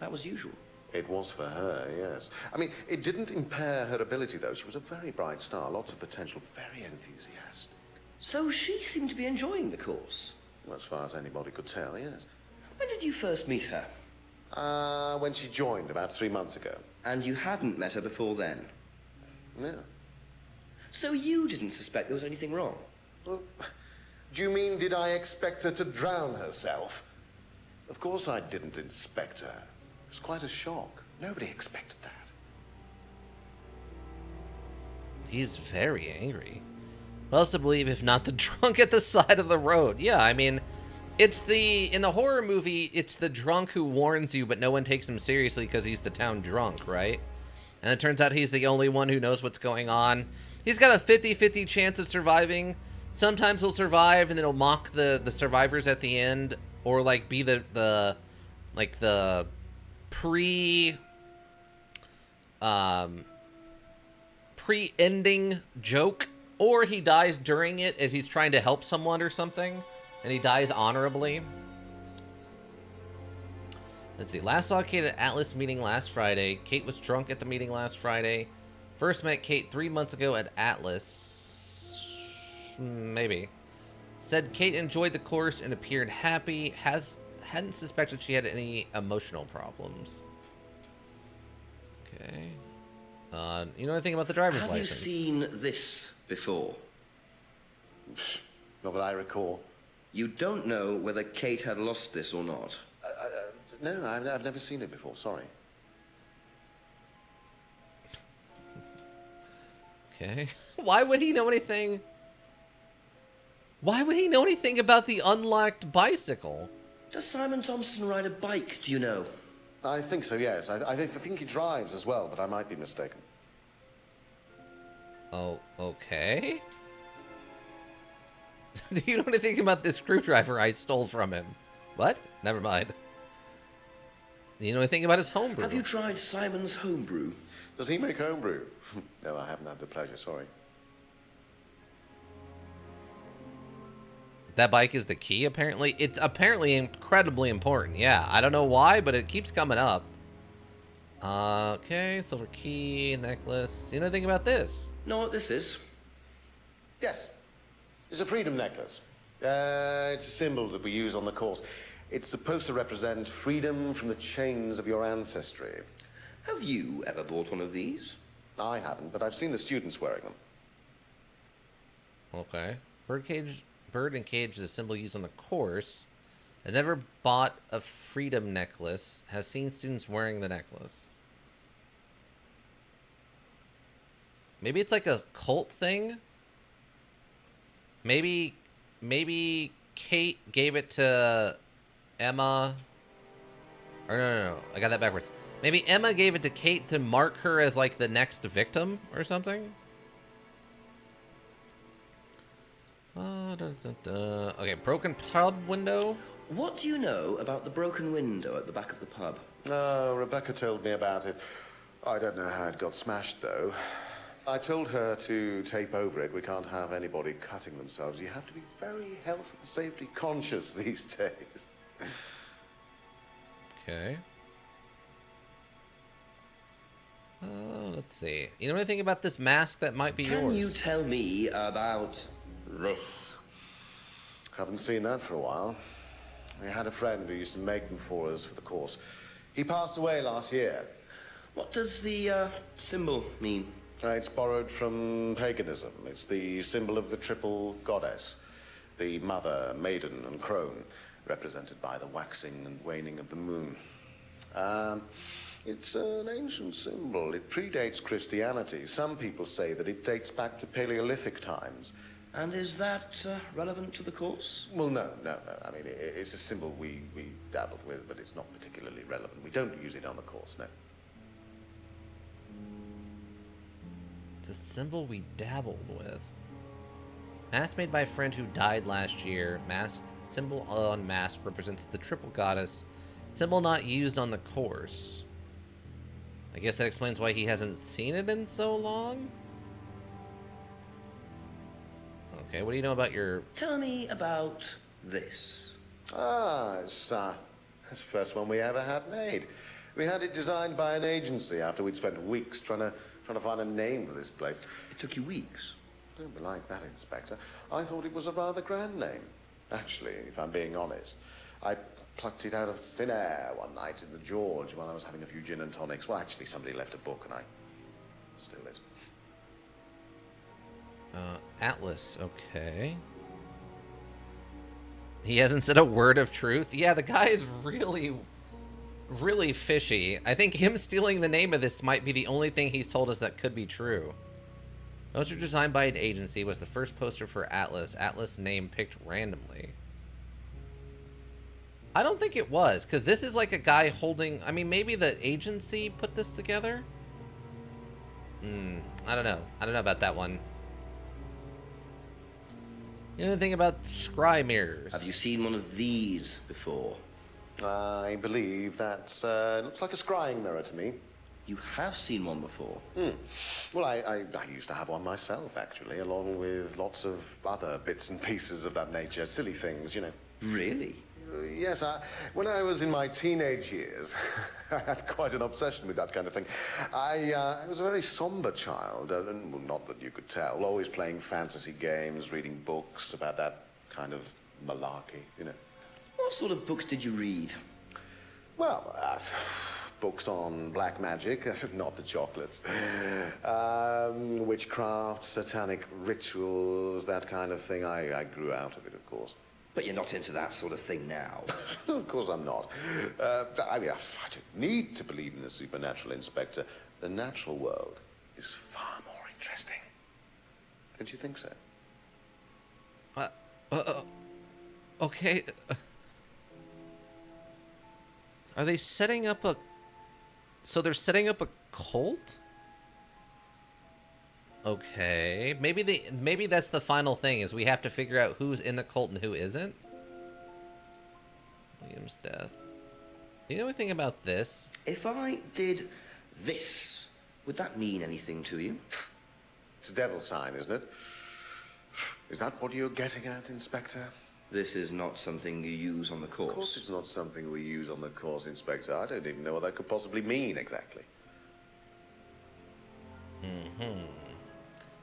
That was usual. It was for her, yes. I mean, it didn't impair her ability, though. She was a very bright star, lots of potential, very enthusiastic. So she seemed to be enjoying the course. Well, as far as anybody could tell, yes. When did you first meet her? When she joined, about 3 months ago. And you hadn't met her before then? Yeah. So you didn't suspect there was anything wrong? Well, do you mean, did I expect her to drown herself? Of course I didn't inspect her. It was quite a shock. Nobody expected that. He's very angry. What else to believe if not the drunk at the side of the road? Yeah, I mean, in the horror movie, it's the drunk who warns you, but no one takes him seriously because he's the town drunk, right? And it turns out he's the only one who knows what's going on. He's got a 50-50 chance of surviving. Sometimes he'll survive and then he'll mock the survivors at the end, or like be the pre-ending joke, or he dies during it as he's trying to help someone or something, and he dies honorably. Let's see. Last saw Kate at Atlas meeting last Friday. Kate was drunk at the meeting last Friday. First met Kate 3 months ago at Atlas. Maybe. Said Kate enjoyed the course and appeared happy. Hadn't suspected she had any emotional problems. Okay. You know anything about the driver's license? Have you seen this before? Not that I recall. You don't know whether Kate had lost this or not? No, I've never seen it before, sorry. Okay. Why would he know anything? Why would he know anything about the unlocked bicycle? Does Simon Thompson ride a bike, do you know? I think so, yes. I think he drives as well, but I might be mistaken. Oh, okay. Do you know anything about this screwdriver I stole from him? What? Never mind. Do you know anything about his homebrew? Have you tried Simon's homebrew? Does he make homebrew? No, I haven't had the pleasure, sorry. That bike is the key, apparently. It's apparently incredibly important. Yeah, I don't know why, but it keeps coming up. Okay, silver key, necklace. You know anything about this? Know what this is? Yes. It's a freedom necklace. It's a symbol that we use on the course. It's supposed to represent freedom from the chains of your ancestry. Have you ever bought one of these? I haven't, but I've seen the students wearing them. Okay. Bird and cage is a symbol used on the course. Has never bought a freedom necklace. Has seen students wearing the necklace. Maybe it's like a cult thing? Maybe Kate gave it to Emma. Or no. I got that backwards. Maybe Emma gave it to Kate to mark her as like the next victim or something? Okay, broken pub window. What do you know about the broken window at the back of the pub? Oh, Rebecca told me about it. I don't know how it got smashed, though. I told her to tape over it. We can't have anybody cutting themselves. You have to be very health and safety conscious these days. Okay. Let's see. You know anything about this mask that might be yours? Can you tell me about this? Haven't seen that for a while. We had a friend who used to make them for us for the course. He passed away last year. What does the symbol mean? It's borrowed from paganism. It's the symbol of the triple goddess, the mother, maiden, and crone, represented by the waxing and waning of the moon. It's an ancient symbol. It predates Christianity. Some people say that it dates back to Paleolithic times. And is that relevant to the course? Well, no. I mean, it's a symbol we've dabbled with, but it's not particularly relevant. We don't use it on the course, no. It's a symbol we dabbled with. Mask made by a friend who died last year. Mask symbol on mask represents the triple goddess. Symbol not used on the course. I guess that explains why he hasn't seen it in so long. Okay, what do you know about your... Tell me about this. It's the first one we ever had made. We had it designed by an agency after we'd spent weeks trying to find a name for this place. It took you weeks? Don't be like that, Inspector. I thought it was a rather grand name. Actually, if I'm being honest, I plucked it out of thin air one night in the George while I was having a few gin and tonics. Well, actually, somebody left a book and I stole it. Atlas, okay. He hasn't said a word of truth. Yeah, the guy is really, really fishy. I think him stealing the name of this might be the only thing he's told us that could be true. Poster designed by an agency was the first poster for Atlas. Atlas name picked randomly. I don't think it was, because this is like a guy holding... I mean, maybe the agency put this together? I don't know. I don't know about that one. You know anything about scry mirrors? Have you seen one of these before? I believe that looks like a scrying mirror to me. You have seen one before? Well, I used to have one myself, actually, along with lots of other bits and pieces of that nature. Silly things, you know. Really? Yes, when I was in my teenage years, I had quite an obsession with that kind of thing. I was a very somber child, and well, not that you could tell, always playing fantasy games, reading books about that kind of malarkey, you know. What sort of books did you read? Well, books on black magic, not the chocolates. Witchcraft, satanic rituals, that kind of thing. I grew out of it, of course. But you're not into that sort of thing now. Of course I'm not. I mean, I don't need to believe in the supernatural, Inspector. The natural world is far more interesting. Don't you think so? Okay. Are they setting up a... So they're setting up a cult? Okay. Maybe that's the final thing, is we have to figure out who's in the cult and who isn't. William's death. Do you know anything about this? If I did this, would that mean anything to you? It's a devil's sign, isn't it? Is that what you're getting at, Inspector? This is not something you use on the course. Of course it's not something we use on the course, Inspector. I don't even know what that could possibly mean, exactly.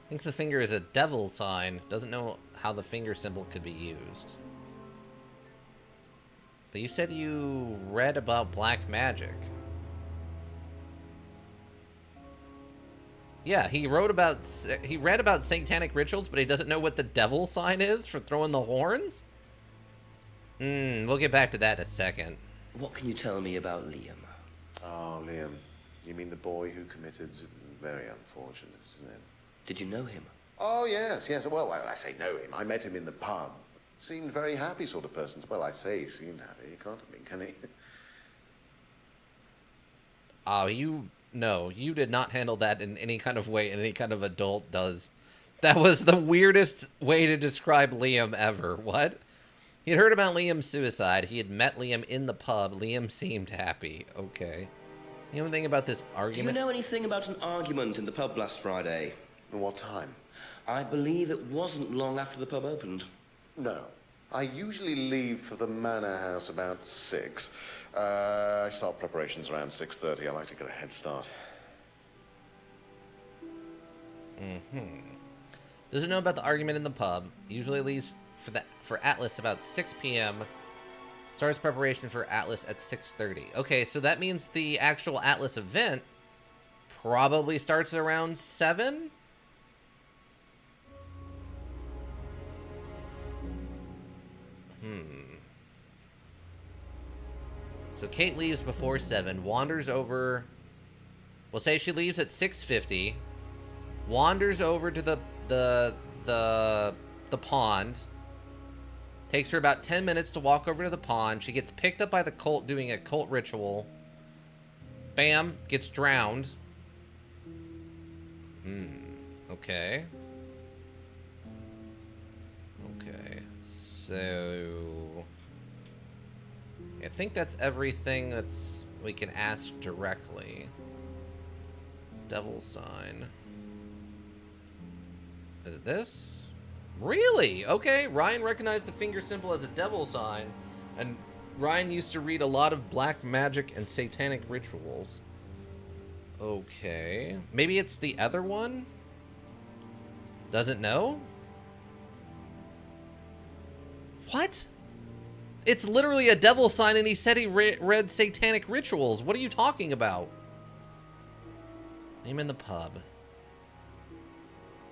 Thinks the finger is a devil sign. Doesn't know how the finger symbol could be used. But you said you read about black magic. Yeah, he read about satanic rituals, but he doesn't know what the devil sign is for throwing the horns? We'll get back to that in a second. What can you tell me about Liam? Oh, Liam. You mean the boy who committed... Very unfortunate, isn't it? Did you know him? Oh, yes. Well, when I say know him, I met him in the pub. Seemed very happy sort of person. Well, I say he seemed happy. You can't have been, can he? Oh, no, you did not handle that in any kind of way any kind of adult does. That was the weirdest way to describe Liam ever. What? He had heard about Liam's suicide. He had met Liam in the pub. Liam seemed happy. Okay. You know anything about this Do you argument? know anything about an argument in the pub last Friday? What time? I believe it wasn't long after the pub opened. No. I usually leave for the manor house about 6. I start preparations around 6:30. I like to get a head start. Doesn't know about the argument in the pub. Usually leaves for Atlas about 6 p.m. Starts preparation for Atlas at 6:30. Okay, so that means the actual Atlas event probably starts at around 7? So Kate leaves before 7, wanders over. We'll say she leaves at 6:50, wanders over to the pond. Takes her about 10 minutes to walk over to the pond. She gets picked up by the cult doing a cult ritual. Bam, gets drowned. Okay. Okay, so I think that's everything we can ask directly. Devil sign. Is it this? Really? Okay, Ryan recognized the finger symbol as a devil sign, and Ryan used to read a lot of black magic and satanic rituals. Okay. Maybe it's the other one? Doesn't know? What? It's literally a devil sign, and he said he read satanic rituals. What are you talking about? Name in the pub.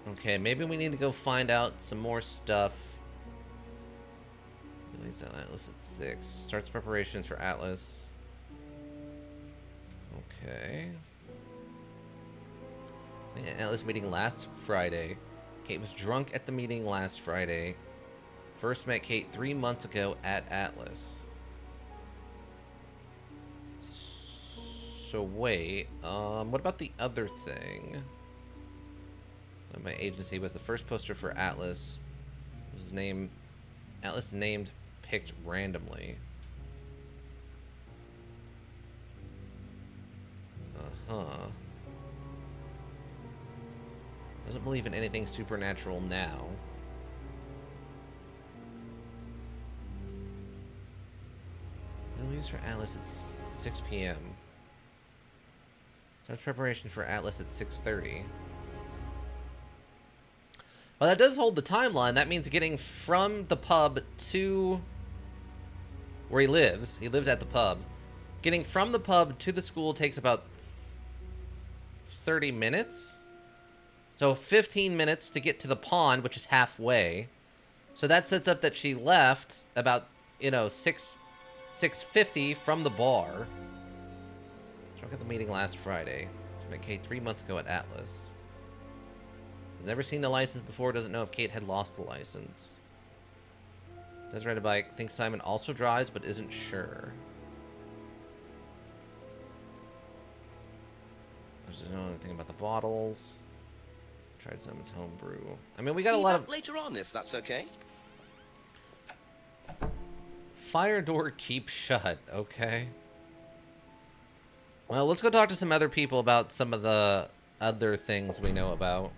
Okay, maybe we need to go find out some more stuff. Leaves Atlas at 6. Starts preparations for Atlas. Okay. Yeah, Atlas meeting last Friday. Kate was drunk at the meeting last Friday. First met Kate 3 months ago at Atlas. So wait, what about the other thing? My agency was the first poster for Atlas. His name, Atlas named, picked randomly. Doesn't believe in anything supernatural now. Leaves for Atlas at 6 p.m. Starts preparation for Atlas at 6:30. Well, that does hold the timeline. That means getting from the pub to where he lives at the pub. Getting from the pub to the school takes about 30 minutes. So 15 minutes to get to the pond, which is halfway. So that sets up that she left about, 6:50 from the bar. Struck at the meeting last Friday. Met Kate 3 months ago at Atlas. Has never seen the license before, doesn't know if Kate had lost the license. Does ride a bike, thinks Simon also drives, but isn't sure. Doesn't know anything about the bottles. Tried Simon's homebrew. I mean, we got a lot of... Later on, if that's okay. Fire door keep shut, okay. Well, let's go talk to some other people about some of the other things we know about.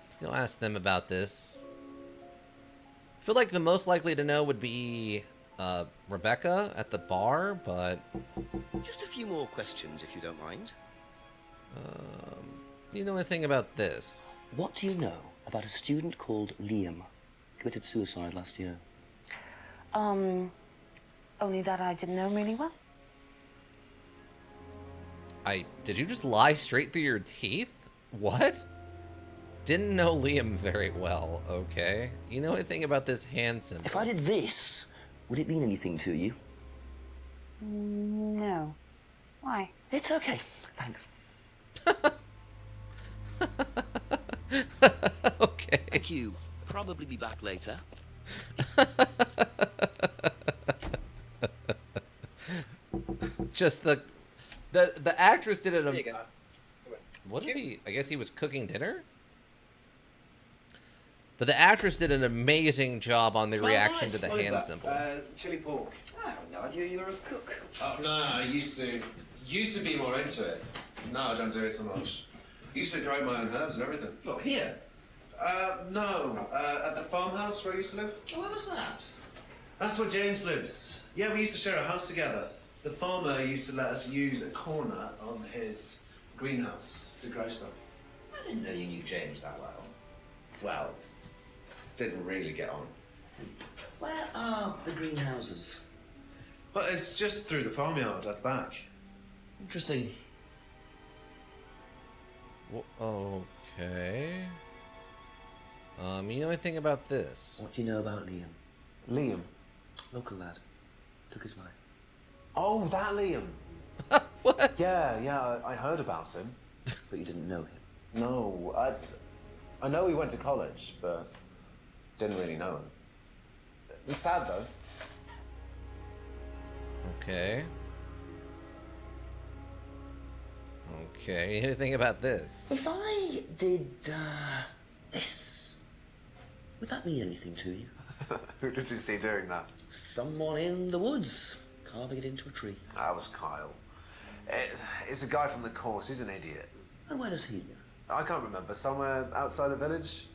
Let's go ask them about this. I feel like the most likely to know would be Rebecca at the bar, but... Just a few more questions, if you don't mind. Do you know anything about this? What do you know about a student called Liam? Committed suicide last year. Only that I didn't know him really well. Did you just lie straight through your teeth? What? Didn't know Liam very well, okay. You know anything about this hand symbol? If I did this, would it mean anything to you? No. Why? It's okay. Thanks. Okay. Thank you. Probably be back later. Just the actress did it. There you go. What is he? I guess he was cooking dinner. But the actress did an amazing job on the reaction to the hand symbol. Chili pork. I had no idea you were a cook. Oh, no, I used to be more into it. No, I don't do it so much. Used to grow my own herbs and everything. What, here? No, at the farmhouse where I used to live. Oh, where was that? That's where James lives. Yeah, we used to share a house together. The farmer used to let us use a corner of his greenhouse to grow stuff. I didn't know you knew James that well. Well, didn't really get on. Where are the greenhouses? But it's just through the farmyard at the back. Interesting. Okay. You know anything about this? What do you know about Liam? Liam? Local lad. Took his life. Oh, that Liam. What? Yeah, I heard about him. But you didn't know him? No, I know he went to college, but didn't really know him. It's sad, though. Okay. Okay, anything about this? If I did, this, would that mean anything to you? Who did you see doing that? Someone in the woods, carving it into a tree. That was Kyle. It's a guy from the course, he's an idiot. And where does he live? I can't remember, somewhere outside the village.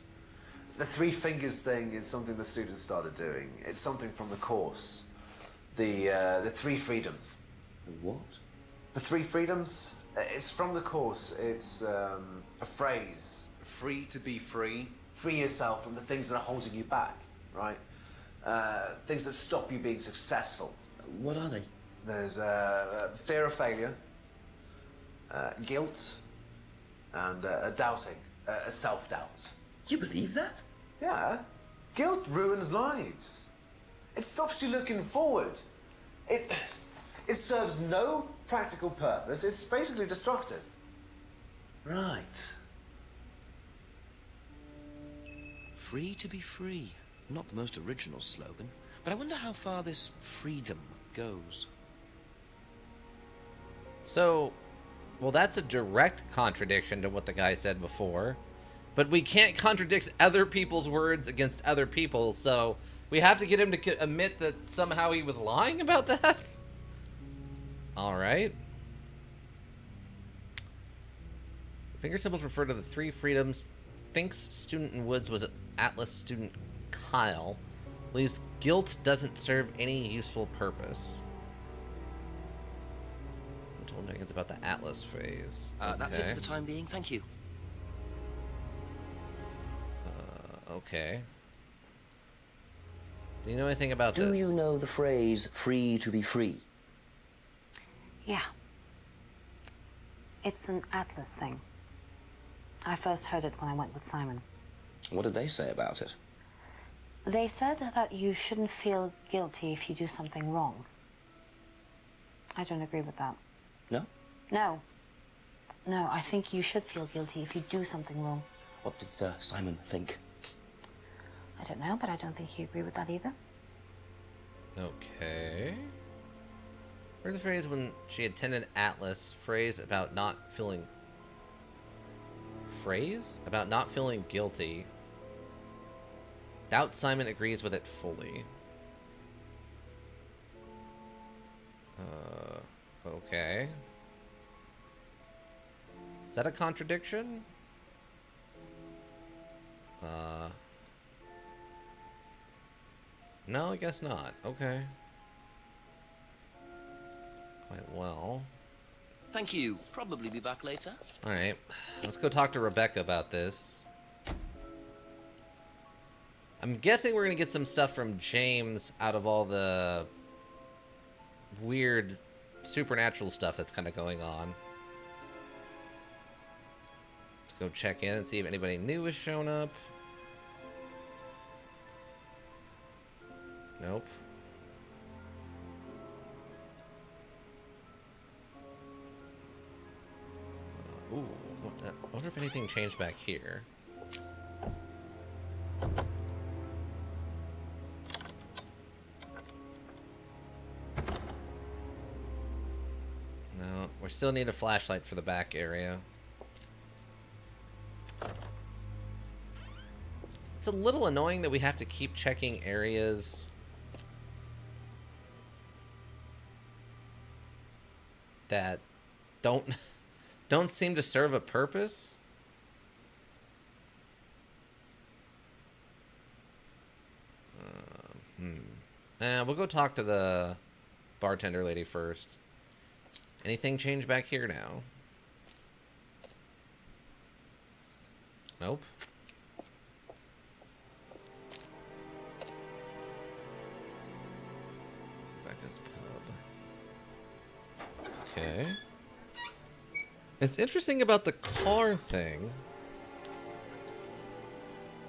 The three fingers thing is something the students started doing. It's something from the course. The three freedoms. The what? The three freedoms? It's from the course. It's a phrase. Free to be free. Free yourself from the things that are holding you back, right? Things that stop you being successful. What are they? There's fear of failure, guilt, and doubting, self-doubt. You believe that? Yeah. Guilt ruins lives. It stops you looking forward. It serves no practical purpose. It's basically destructive. Right. Free to be free. Not the most original slogan, but I wonder how far this freedom goes. So, well, that's a direct contradiction to what the guy said before. But we can't contradict other people's words against other people, so we have to get him to admit that somehow he was lying about that? All right. Finger symbols refer to the three freedoms. Thinks student in woods was Atlas student Kyle. Believes guilt doesn't serve any useful purpose. I'm told it's about the Atlas phase. That's it for the time being. Thank you. Okay. Do you know anything about this? Do you know the phrase free to be free? Yeah. It's an Atlas thing. I first heard it when I went with Simon. What did they say about it? They said that you shouldn't feel guilty if you do something wrong. I don't agree with that. No? No. No, I think you should feel guilty if you do something wrong. What did Simon think? I don't know, but I don't think he agreed with that either. Okay. Where's the phrase when she attended Atlas? Phrase about not feeling... Phrase? About not feeling guilty. Doubt Simon agrees with it fully. Okay. Is that a contradiction? No, I guess not. Okay. Quite well. Thank you. Probably be back later. Alright. Let's go talk to Rebecca about this. I'm guessing we're going to get some stuff from James out of all the weird supernatural stuff that's kind of going on. Let's go check in and see if anybody new has shown up. Nope. Ooh, I wonder if anything changed back here. still need a flashlight for the back area. It's a little annoying that we have to keep checking areas that don't seem to serve a purpose. We'll go talk to the bartender lady first. Anything change back here now? Nope. Becca's pub. Okay. It's interesting about the car thing.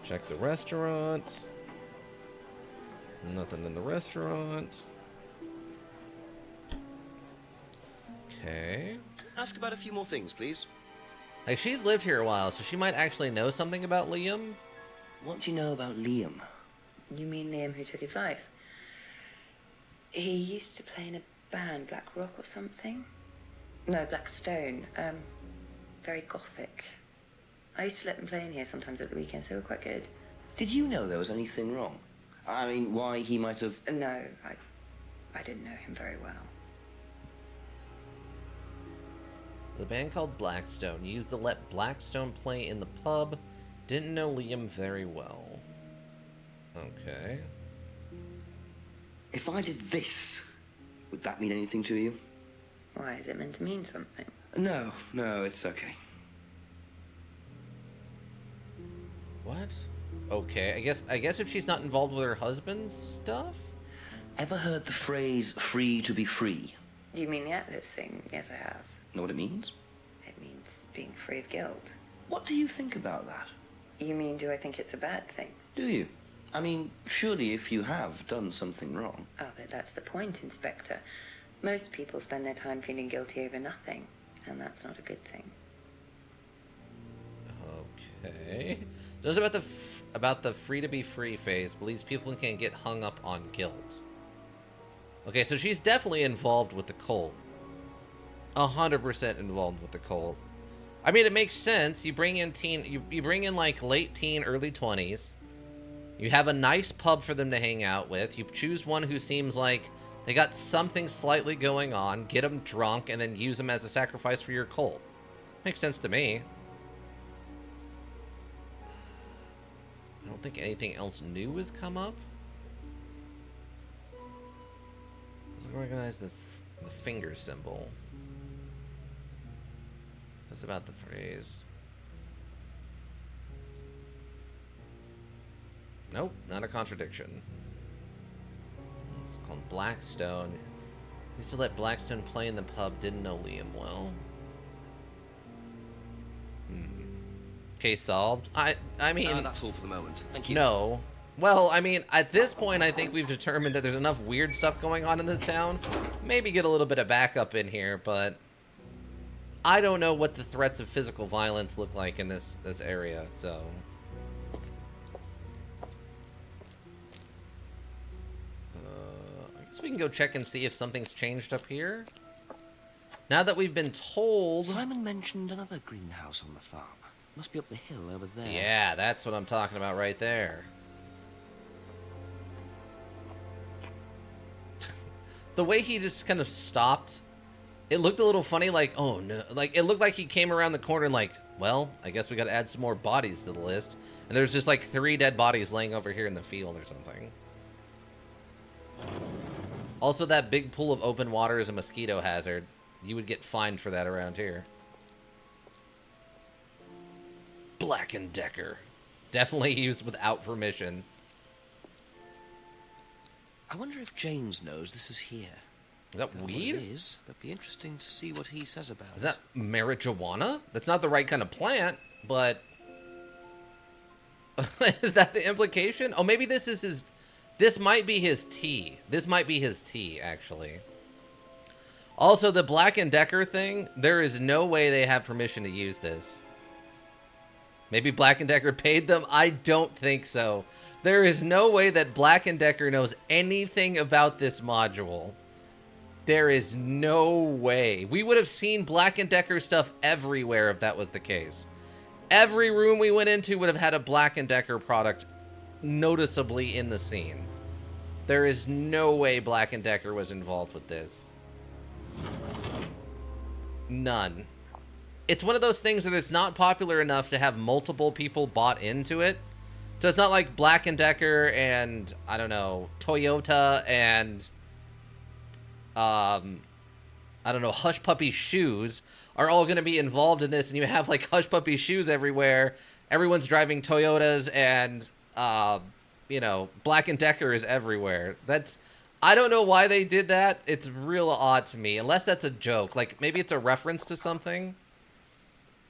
Check the restaurant. Nothing in the restaurant. Okay. Ask about a few more things, please. Like, she's lived here a while, so she might actually know something about Liam. What do you know about Liam? You mean Liam who took his life? He used to play in a band, Black Rock or something? No, Black Stone. Very gothic. I used to let them play in here sometimes at the weekends. They were quite good. Did you know there was anything wrong? I mean, why he might have... No, I didn't know him very well. The band called Blackstone used to let Blackstone play in the pub. Didn't know Liam very well. Okay. If I did this, would that mean anything to you? Why, is it meant to mean something? No, it's okay. What? Okay, I guess if she's not involved with her husband's stuff? Ever heard the phrase, free to be free? Do you mean the Atlas thing? Yes, I have. Know what it means? It means being free of guilt. What do you think about that? You mean, do I think it's a bad thing? Do you? I mean, surely if you have done something wrong... Oh, but that's the point, Inspector. Most people spend their time feeling guilty over nothing, and that's not a good thing. Okay. Knows about the free to be free phase. Believes people can get hung up on guilt. Okay, so she's definitely involved with the cult. 100% involved with the cult. I mean, it makes sense. You bring in you bring in like late teen, early 20s. You have a nice pub for them to hang out with. You choose one who seems like they got something slightly going on. Get them drunk and then use them as a sacrifice for your cult. Makes sense to me. I don't think anything else new has come up. Doesn't recognize the finger symbol. That's about the phrase. Nope, not a contradiction. It's called Blackstone. Used to let Blackstone play in the pub. Didn't know Liam well. Case solved. I mean... that's all for the moment. Thank you. No. Well, I mean, at this point, I think we've determined that there's enough weird stuff going on in this town. Maybe get a little bit of backup in here, but... I don't know what the threats of physical violence look like in this area, so... I guess we can go check and see if something's changed up here. Now that we've been told... Simon mentioned another greenhouse on the farm. Must be up the hill over there. Yeah, that's what I'm talking about right there. The way he just kind of stopped, it looked a little funny, like, oh no. Like, it looked like he came around the corner and like, well, I guess we gotta add some more bodies to the list. And there's just like 3 dead bodies laying over here in the field or something. Also, that big pool of open water is a mosquito hazard. You would get fined for that around here. Black & Decker. Definitely used without permission. I wonder if James knows this is here. Is that weed? It is. It'd be interesting to see what he says about it. Is that marijuana? That's not the right kind of plant, but... Is that the implication? Oh, maybe this is his... This might be his tea. This might be his tea, actually. Also, the Black & Decker thing, there is no way they have permission to use this. Maybe Black & Decker paid them? I don't think so. There is no way that Black & Decker knows anything about this module. There is no way. We would have seen Black & Decker stuff everywhere if that was the case. Every room we went into would have had a Black & Decker product noticeably in the scene. There is no way Black & Decker was involved with this. None. It's one of those things that it's not popular enough to have multiple people bought into it. So it's not like Black & Decker and, I don't know, Toyota and, I don't know, Hush Puppy Shoes are all going to be involved in this, and you have, like, Hush Puppy Shoes everywhere. Everyone's driving Toyotas, and, you know, Black & Decker is everywhere. That's... I don't know why they did that. It's real odd to me, unless that's a joke. Like, maybe it's a reference to something.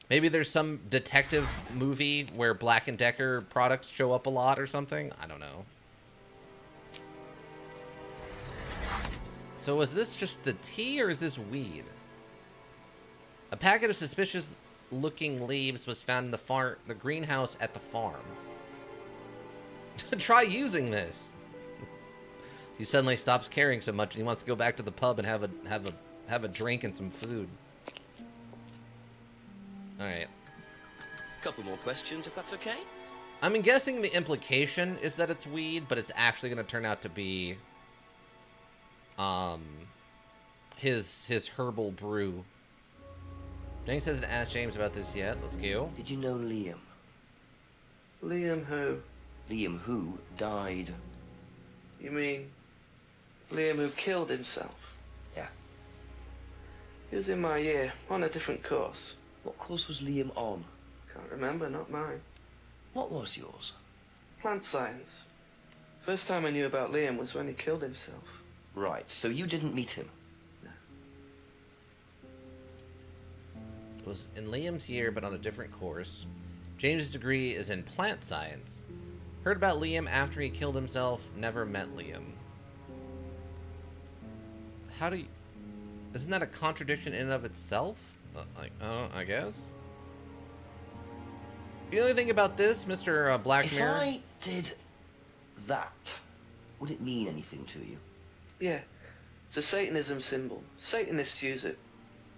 Maybe there's some detective movie where Black & Decker products show up a lot or something. I don't know. So is this just the tea, or is this weed? A packet of suspicious-looking leaves was found in the greenhouse at the farm. Try using this. He suddenly stops caring so much, and he wants to go back to the pub and have a drink and some food. All right. Couple more questions, if that's okay. I'm guessing the implication is that it's weed, but it's actually going to turn out to be his herbal brew. James hasn't asked James about this yet. Let's go. Did you know Liam? Liam who? Liam who died. You mean Liam who killed himself? Yeah. He was in my year, on a different course. What course was Liam on? Can't remember, not mine. What was yours? Plant science. First time I knew about Liam was when he killed himself. Right, so you didn't meet him? No. It was in Liam's year, but on a different course. James's degree is in plant science. Heard about Liam after he killed himself, never met Liam. How do you... Isn't that a contradiction in and of itself? I guess? The only thing about this, Mr. Black Mirror... If I did that, would it mean anything to you? Yeah. It's a Satanism symbol. Satanists use it.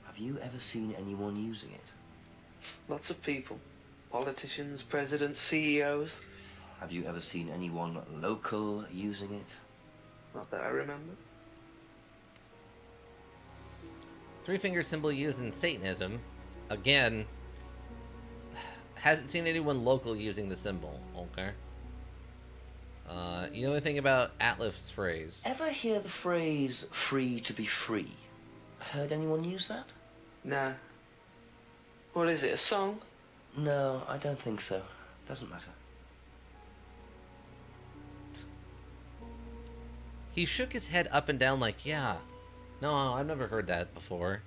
Have you ever seen anyone using it? Lots of people. Politicians, presidents, CEOs. Have you ever seen anyone local using it? Not that I remember. Three-finger symbol used in Satanism. Again, hasn't seen anyone local using the symbol. Okay. You know anything about Atliff's phrase? Ever hear the phrase, free to be free? Heard anyone use that? Nah. What is it, a song? No, I don't think so. Doesn't matter. He shook his head up and down like, yeah. No, I've never heard that before.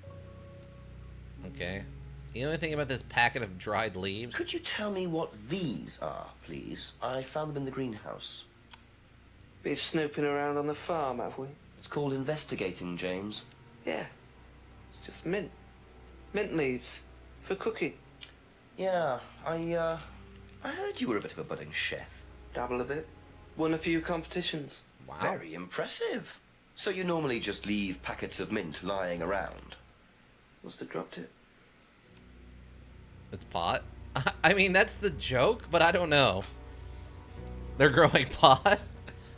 Okay. You know anything about this packet of dried leaves? Could you tell me what these are, please? I found them in the greenhouse. Been snooping around on the farm, have we? It's called investigating, James. Yeah. It's just mint. Mint leaves. For cooking. Yeah, I heard you were a bit of a budding chef. Dabble a bit. Won a few competitions. Wow. Very impressive. So you normally just leave packets of mint lying around? Must have dropped it. It's pot. I mean, that's the joke, but I don't know. They're growing pot.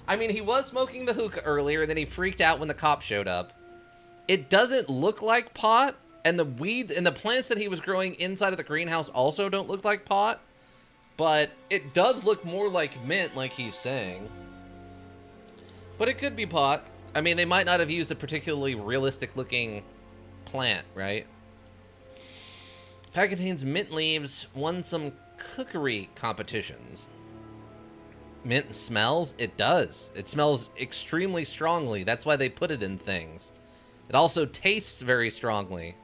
I mean, he was smoking the hookah earlier, and then he freaked out when the cop showed up. It doesn't look like pot, and the weed and the plants that he was growing inside of the greenhouse also don't look like pot, but it does look more like mint, like he's saying. But it could be pot. I mean, they might not have used a particularly realistic-looking plant, right? Pack contains mint leaves, won some cookery competitions. Mint smells? It does. It smells extremely strongly. That's why they put it in things. It also tastes very strongly.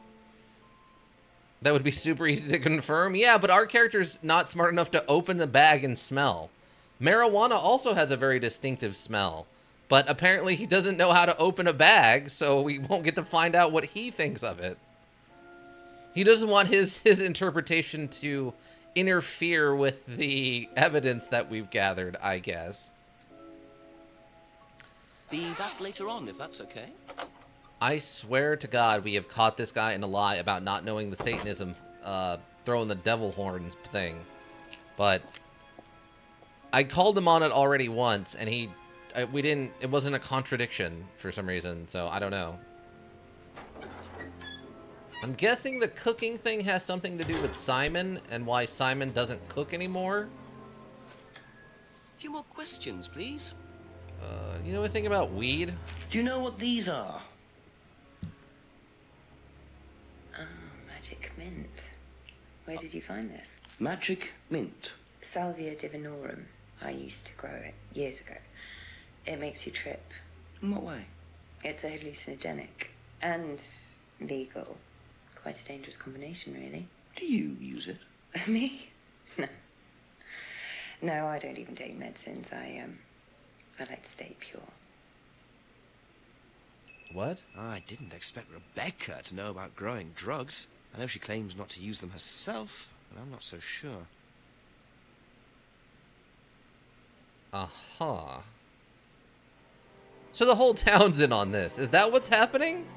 That would be super easy to confirm. Yeah, but our character's not smart enough to open the bag and smell. Marijuana also has a very distinctive smell. But apparently he doesn't know how to open a bag, so we won't get to find out what he thinks of it. He doesn't want his interpretation to interfere with the evidence that we've gathered, I guess. Be back later on, if that's okay. I swear to God, we have caught this guy in a lie about not knowing the Satanism, throwing the devil horns thing. But I called him on it already once, and it wasn't a contradiction for some reason, so I don't know. I'm guessing the cooking thing has something to do with Simon and why Simon doesn't cook anymore. A few more questions, please. You know anything about weed? Do you know what these are? Oh, magic mint. Where did you find this? Magic mint. Salvia divinorum. I used to grow it years ago. It makes you trip. In what way? It's a hallucinogenic and legal. Quite a dangerous combination, really. Do you use it? Me? No. No, I don't even take medicines. I like to stay pure. What? I didn't expect Rebecca to know about growing drugs. I know she claims not to use them herself, but I'm not so sure. Uh-huh. So the whole town's in on this. Is that what's happening?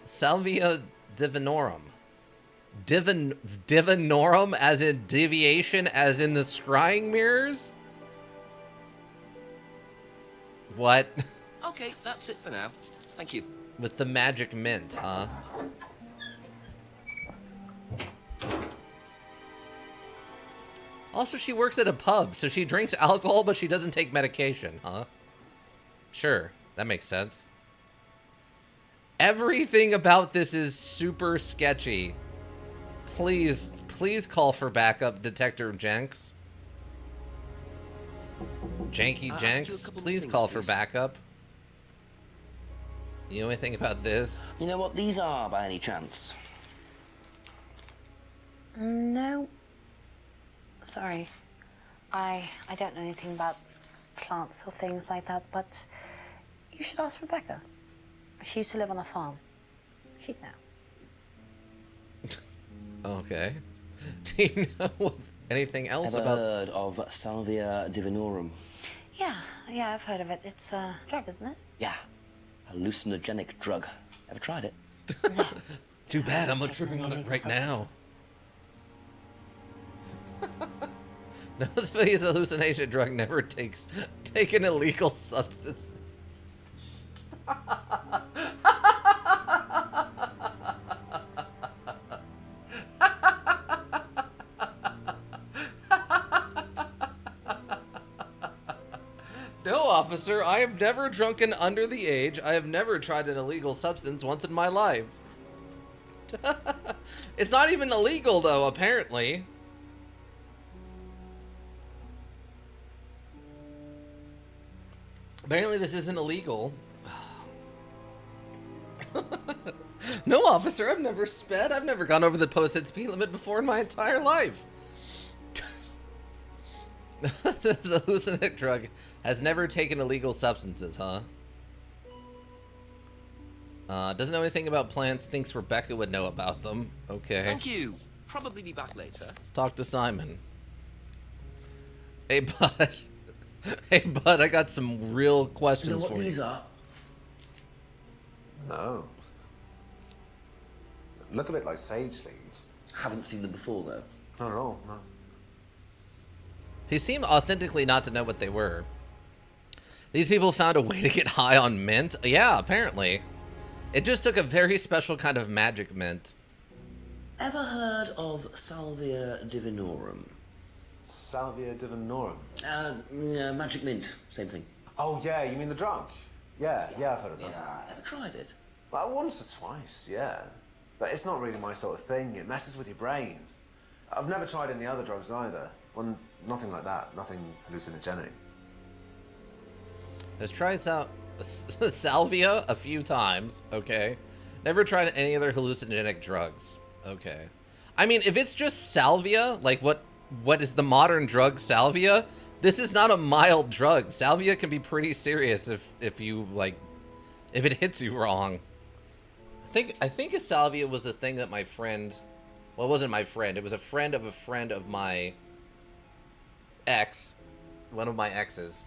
Salvia divinorum. Divinorum as in deviation as in the scrying mirrors? What? Okay, that's it for now. Thank you. With the magic mint, huh? Also, she works at a pub, so she drinks alcohol, but she doesn't take medication, huh? Sure, that makes sense. Everything about this is super sketchy. Please call for backup, Detective Jenks. Janky Jenks, please call for backup. You know anything about this? You know what these are, by any chance? No. Sorry. I don't know anything about plants or things like that, but you should ask Rebecca. She used to live on a farm. She'd know. Okay. Do you know anything else Ever about... heard of Salvia divinorum? Yeah, I've heard of it. It's a drug, isn't it? Yeah. Hallucinogenic drug. Ever tried it? Too bad, I'm tripping on it right now. No, Sophia's hallucination drug never take an illegal substance. No, officer, I have never drunken under the age. I have never tried an illegal substance once in my life. It's not even illegal, though, apparently. Apparently this isn't illegal. No, officer, I've never sped. I've never gone over the posted speed limit before in my entire life. This hallucinogenic drug has never taken illegal substances, huh? Doesn't know anything about plants, thinks Rebecca would know about them. Okay. Thank you. Probably be back later. Let's talk to Simon. Hey, bud. Hey, bud, I got some real questions You know what for you. these are? No. Look a bit like sage leaves. Haven't seen them before, though. Not at all, no. He seemed authentically not to know what they were. These people found a way to get high on mint? Yeah, apparently. It just took a very special kind of magic mint. Ever heard of Salvia divinorum? Salvia divinorum? Magic mint, same thing. Oh, yeah, you mean the drug? Yeah, I've heard of that. Yeah, ever tried it? Well, once or twice, yeah. But it's not really my sort of thing. It messes with your brain. I've never tried any other drugs either. Well, nothing like that. Nothing hallucinogenic. Has tried salvia a few times, okay. Never tried any other hallucinogenic drugs, okay. I mean, if it's just salvia, like what is the modern drug salvia? This is not a mild drug. Salvia can be pretty serious if you like, if it hits you wrong. I think a salvia was the thing that my friend, well, it wasn't my friend. It was a friend of my ex, one of my exes.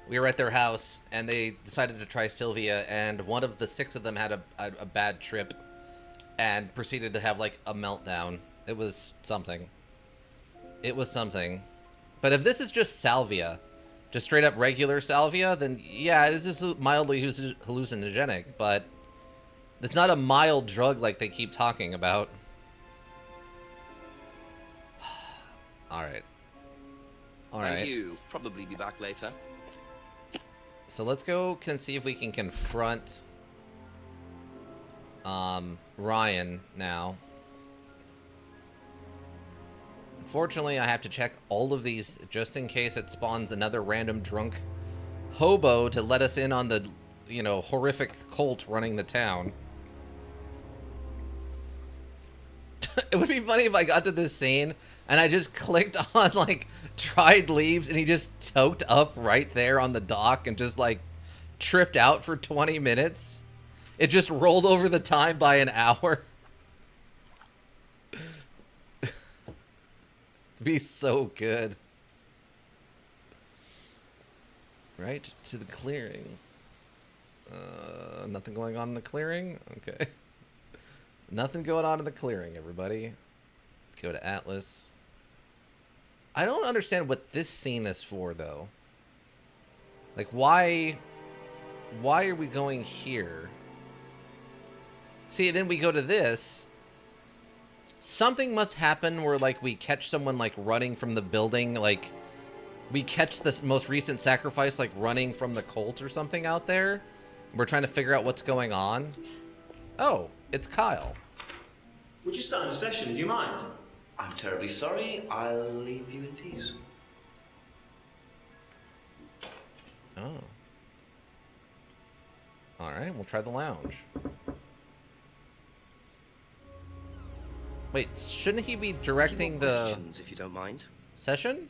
We were at their house, and they decided to try Sylvia, and one of the 6 of them had a bad trip and proceeded to have, like, a meltdown. It was something. It was something. But if this is just salvia, just straight up regular salvia, then yeah, it's just mildly hallucinogenic, but it's not a mild drug like they keep talking about. Alright. Alright. Thank you. Probably be back later. So let's go and see if we can confront Ryan now. Unfortunately, I have to check all of these just in case it spawns another random drunk hobo to let us in on the, you know, horrific cult running the town. It would be funny if I got to this scene and I just clicked on, like, dried leaves and he just choked up right there on the dock and just, like, tripped out for 20 minutes. It just rolled over the time by an hour. It'd be so good. Right to the clearing. Nothing going on in the clearing? Okay. Nothing going on in the clearing, everybody. Go to Atlas. I don't understand what this scene is for, though. Like, why are we going here? See, then we go to this. Something must happen where, like, we catch someone, like, running from the building. Like, we catch this most recent sacrifice, like, running from the cult or something out there. We're trying to figure out what's going on. Oh, it's Kyle. We're just starting a session, do you mind? I'm terribly sorry. I'll leave you in peace. Oh. Alright, we'll try the lounge. Wait, shouldn't he be directing the questions, if you don't mind? Session?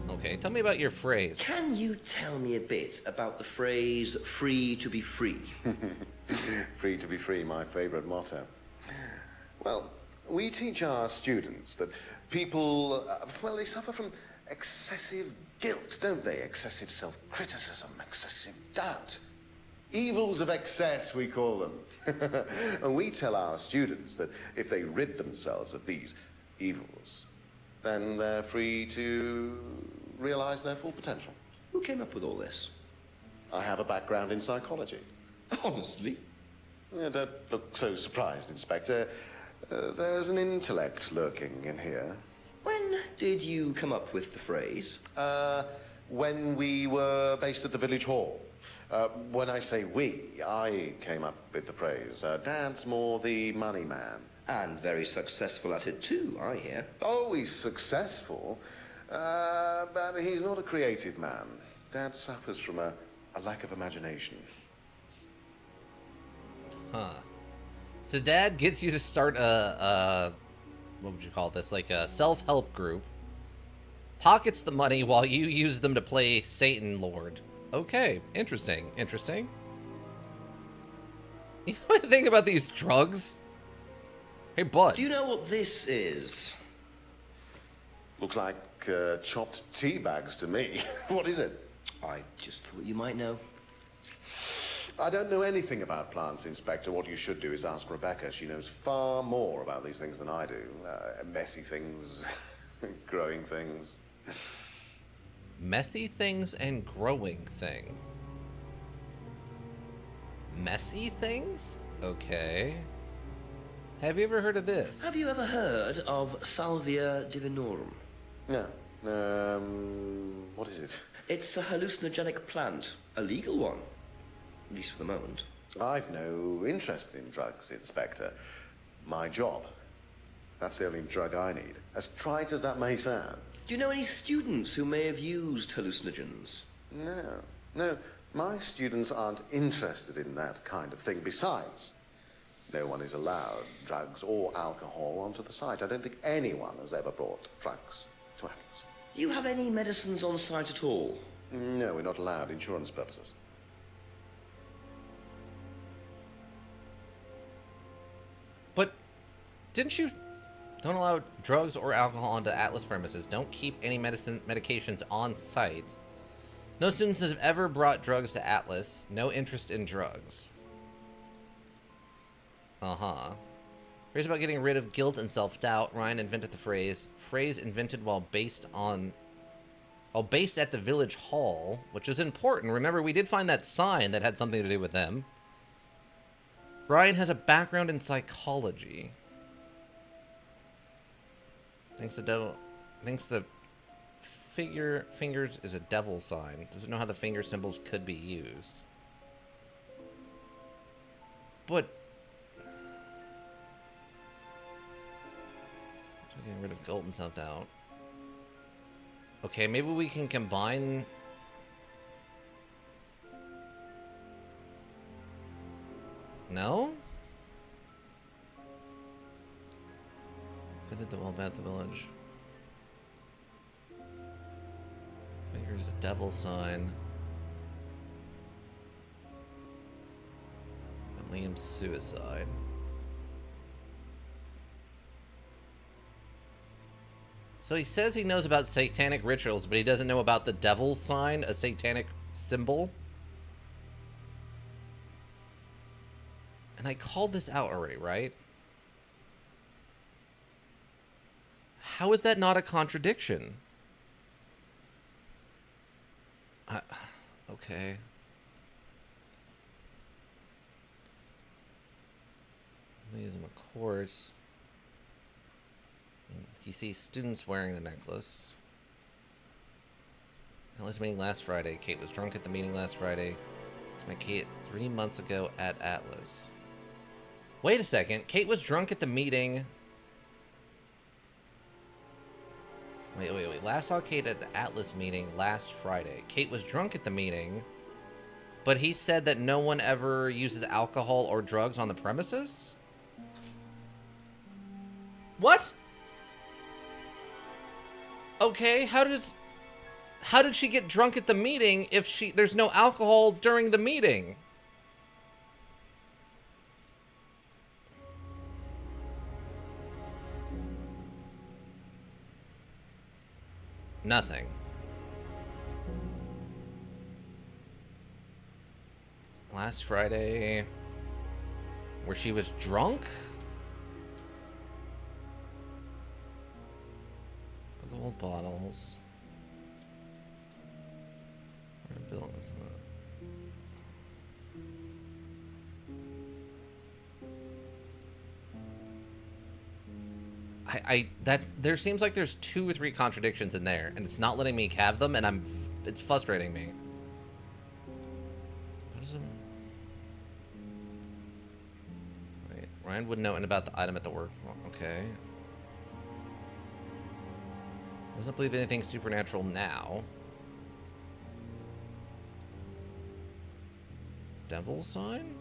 Okay, tell me about your phrase. Can you tell me a bit about the phrase free to be free? Free to be free, my favorite motto. Well, we teach our students that people, well, they suffer from excessive guilt, don't they? Excessive self-criticism, excessive doubt. Evils of excess, we call them. And we tell our students that if they rid themselves of these evils, then they're free to realize their full potential. Who came up with all this? I have a background in psychology. Honestly? Yeah, don't look so surprised, Inspector. There's an intellect lurking in here. When did you come up with the phrase? When we were based at the village hall. When I say we, I came up with the phrase. Dad's more the money man. And very successful at it too, I hear. Oh, he's successful, but he's not a creative man. Dad suffers from a lack of imagination. Huh. So Dad gets you to start a what would you call this? Like a self-help group. Pockets the money while you use them to play Satan Lord. Okay, interesting, interesting. You know what I think about these drugs? Hey, bud. Do you know what this is? Looks like chopped tea bags to me. What is it? I just thought you might know. I don't know anything about plants, Inspector. What you should do is ask Rebecca. She knows far more about these things than I do. Messy things, growing things. Messy things and growing things. Messy things? Okay. Have you ever heard of this? Have you ever heard of Salvia divinorum? No. What is it? It's a hallucinogenic plant, a legal one. At least for the moment. I've no interest in drugs, Inspector. My job. That's the only drug I need. As trite as that may sound. Do you know any students who may have used hallucinogens? No. My students aren't interested in that kind of thing. Besides, no one is allowed drugs or alcohol onto the site. I don't think anyone has ever brought drugs to Atlas. Do you have any medicines on site at all? No, we're not allowed. Insurance purposes. But didn't you Don't allow drugs or alcohol onto Atlas premises. Don't keep any medications on site. No students have ever brought drugs to Atlas. No interest in drugs. Uh-huh. Phrase about getting rid of guilt and self-doubt. Ryan invented the phrase. Phrase invented while based at the village hall, which is important. Remember, we did find that sign that had something to do with them. Ryan has a background in psychology. Thinks the fingers is a devil sign. Doesn't know how the finger symbols could be used. But getting rid of guilt and self-doubt. Okay, maybe we can combine. No? Fitted the wall about the village. Fingers a devil sign. And Liam's suicide. So he says he knows about satanic rituals, but he doesn't know about the devil sign, a satanic symbol. And I called this out already, right? How is that not a contradiction? Okay. He's in the course. He sees students wearing the necklace. Atlas meeting last Friday. Kate was drunk at the meeting last Friday. I met Kate 3 months ago at Atlas. Wait a second. Kate was drunk at the meeting. Wait. Last saw Kate at the Atlas meeting last Friday. Kate was drunk at the meeting, but he said that no one ever uses alcohol or drugs on the premises? What? Okay, how did she get drunk at the meeting if there's no alcohol during the meeting? Nothing. Last Friday, where she was drunk? Gold bottles. There seems like there's 2 or 3 contradictions in there, and it's not letting me have them, and it's frustrating me. What is it? Wait, Ryan wouldn't know anything about the item at the work. Okay. Doesn't believe anything supernatural now. Devil sign?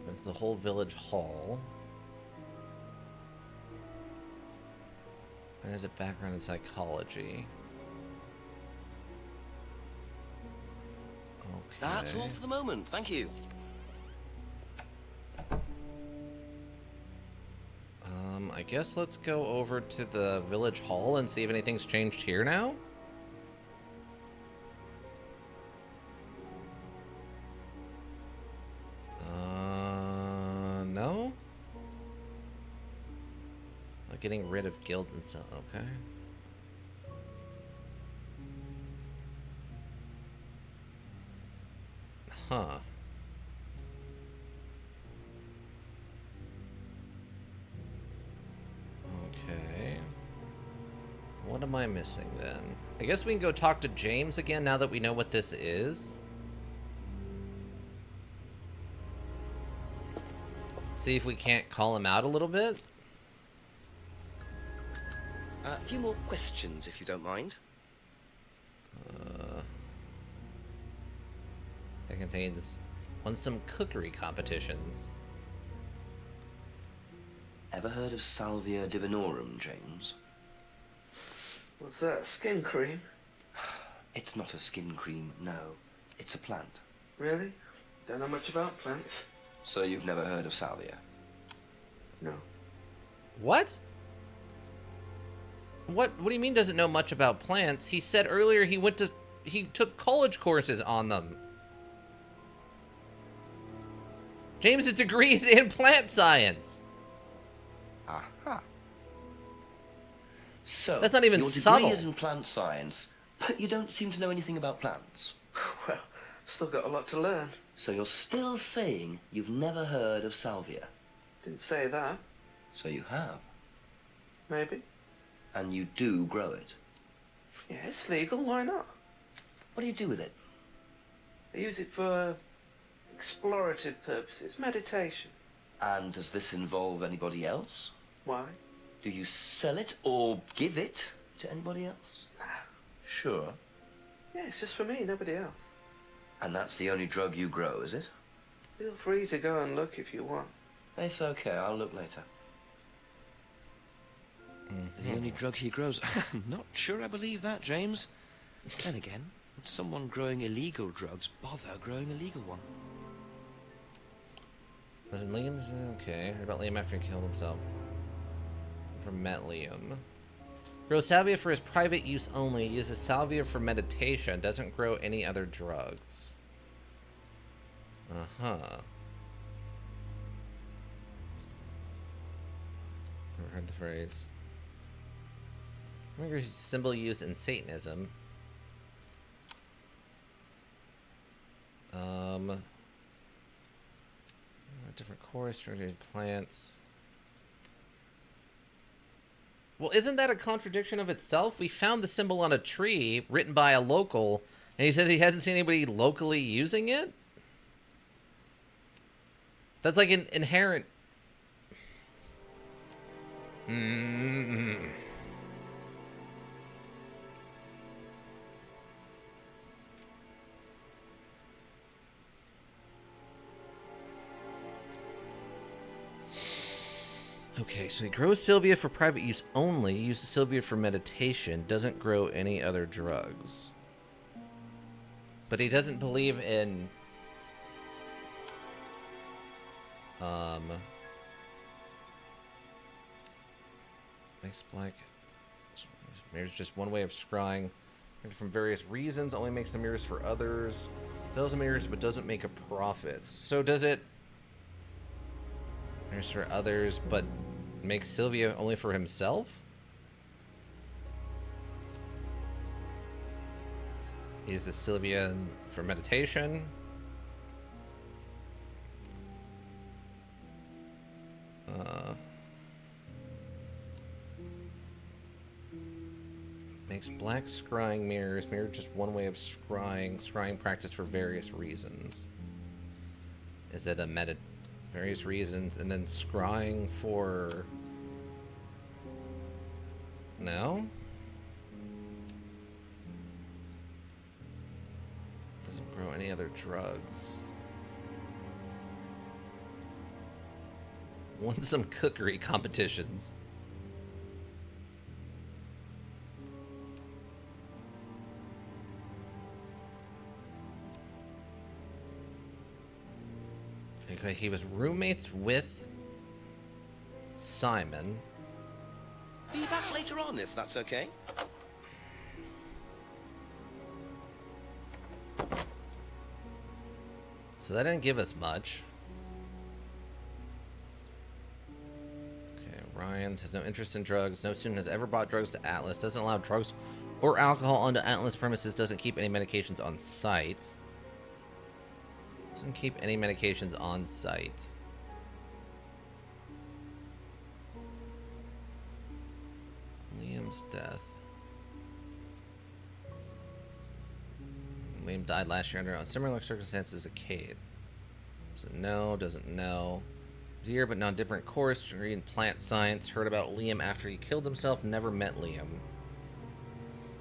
It's the whole village hall. And there's a background in psychology. Okay. That's all for the moment, thank you. I guess let's go over to the village hall and see if anything's changed here now. No? Like getting rid of guild and stuff, okay. Huh. Okay. What am I missing then? I guess we can go talk to James again now that we know what this is. See if we can't call him out a little bit. A few more questions, if you don't mind. It contains won some cookery competitions. Ever heard of Salvia divinorum, James? What's that, skin cream? It's not a skin cream, no. It's a plant. Really? Don't know much about plants. So you've never heard of salvia? No. What? What do you mean doesn't know much about plants? He said earlier he took college courses on them. James's degree is in plant science. Aha. So, that's not even your subtle. degree is in plant science, but you don't seem to know anything about plants. Well, still got a lot to learn. So you're still saying you've never heard of salvia? Didn't say that. So you have. Maybe. And you do grow it? Yeah, it's legal. Why not? What do you do with it? I use it for explorative purposes, meditation. And does this involve anybody else? Why? Do you sell it or give it to anybody else? No. Sure. Yeah, it's just for me, nobody else. And that's the only drug you grow, is it? Feel free to go and look if you want. It's okay, I'll look later. The only drug he grows? Not sure I believe that, James. Then again, would someone growing illegal drugs bother growing a legal one? Was it Liam's? Okay. Heard about Liam after he killed himself. Never met Liam. Grows salvia for his private use only. Uses salvia for meditation. Doesn't grow any other drugs. Uh-huh. Never heard the phrase. Remember symbol used in Satanism. Different core structured plants. Well, isn't that a contradiction of itself? We found the symbol on a tree written by a local, and he says he hasn't seen anybody locally using it? That's like an inherent... Okay, so he grows salvia for private use only, uses salvia for meditation, doesn't grow any other drugs. But he doesn't believe in... Makes black... Mirrors just one way of scrying. From various reasons, only makes the mirrors for others. Sells the mirrors, but doesn't make a profit. So does it... Mirrors for others, but makes Sylvia only for himself? He uses Sylvia for meditation. Makes black scrying mirrors. Mirror just one way of scrying. Scrying practice for various reasons. Is it a various reasons, and then scrying for... No? Doesn't grow any other drugs. Won some cookery competitions. Okay, he was roommates with Simon. Be back later on, if that's okay. So that didn't give us much. Okay, Ryan has no interest in drugs. No student has ever bought drugs to Atlas. Doesn't allow drugs or alcohol onto Atlas premises. Doesn't keep any medications on site. Doesn't keep any medications on site. Liam's death. Liam died last year under similar circumstances as Kate. Doesn't know, doesn't know. Dear, but now different course, degree in plant science. Heard about Liam after he killed himself. Never met Liam.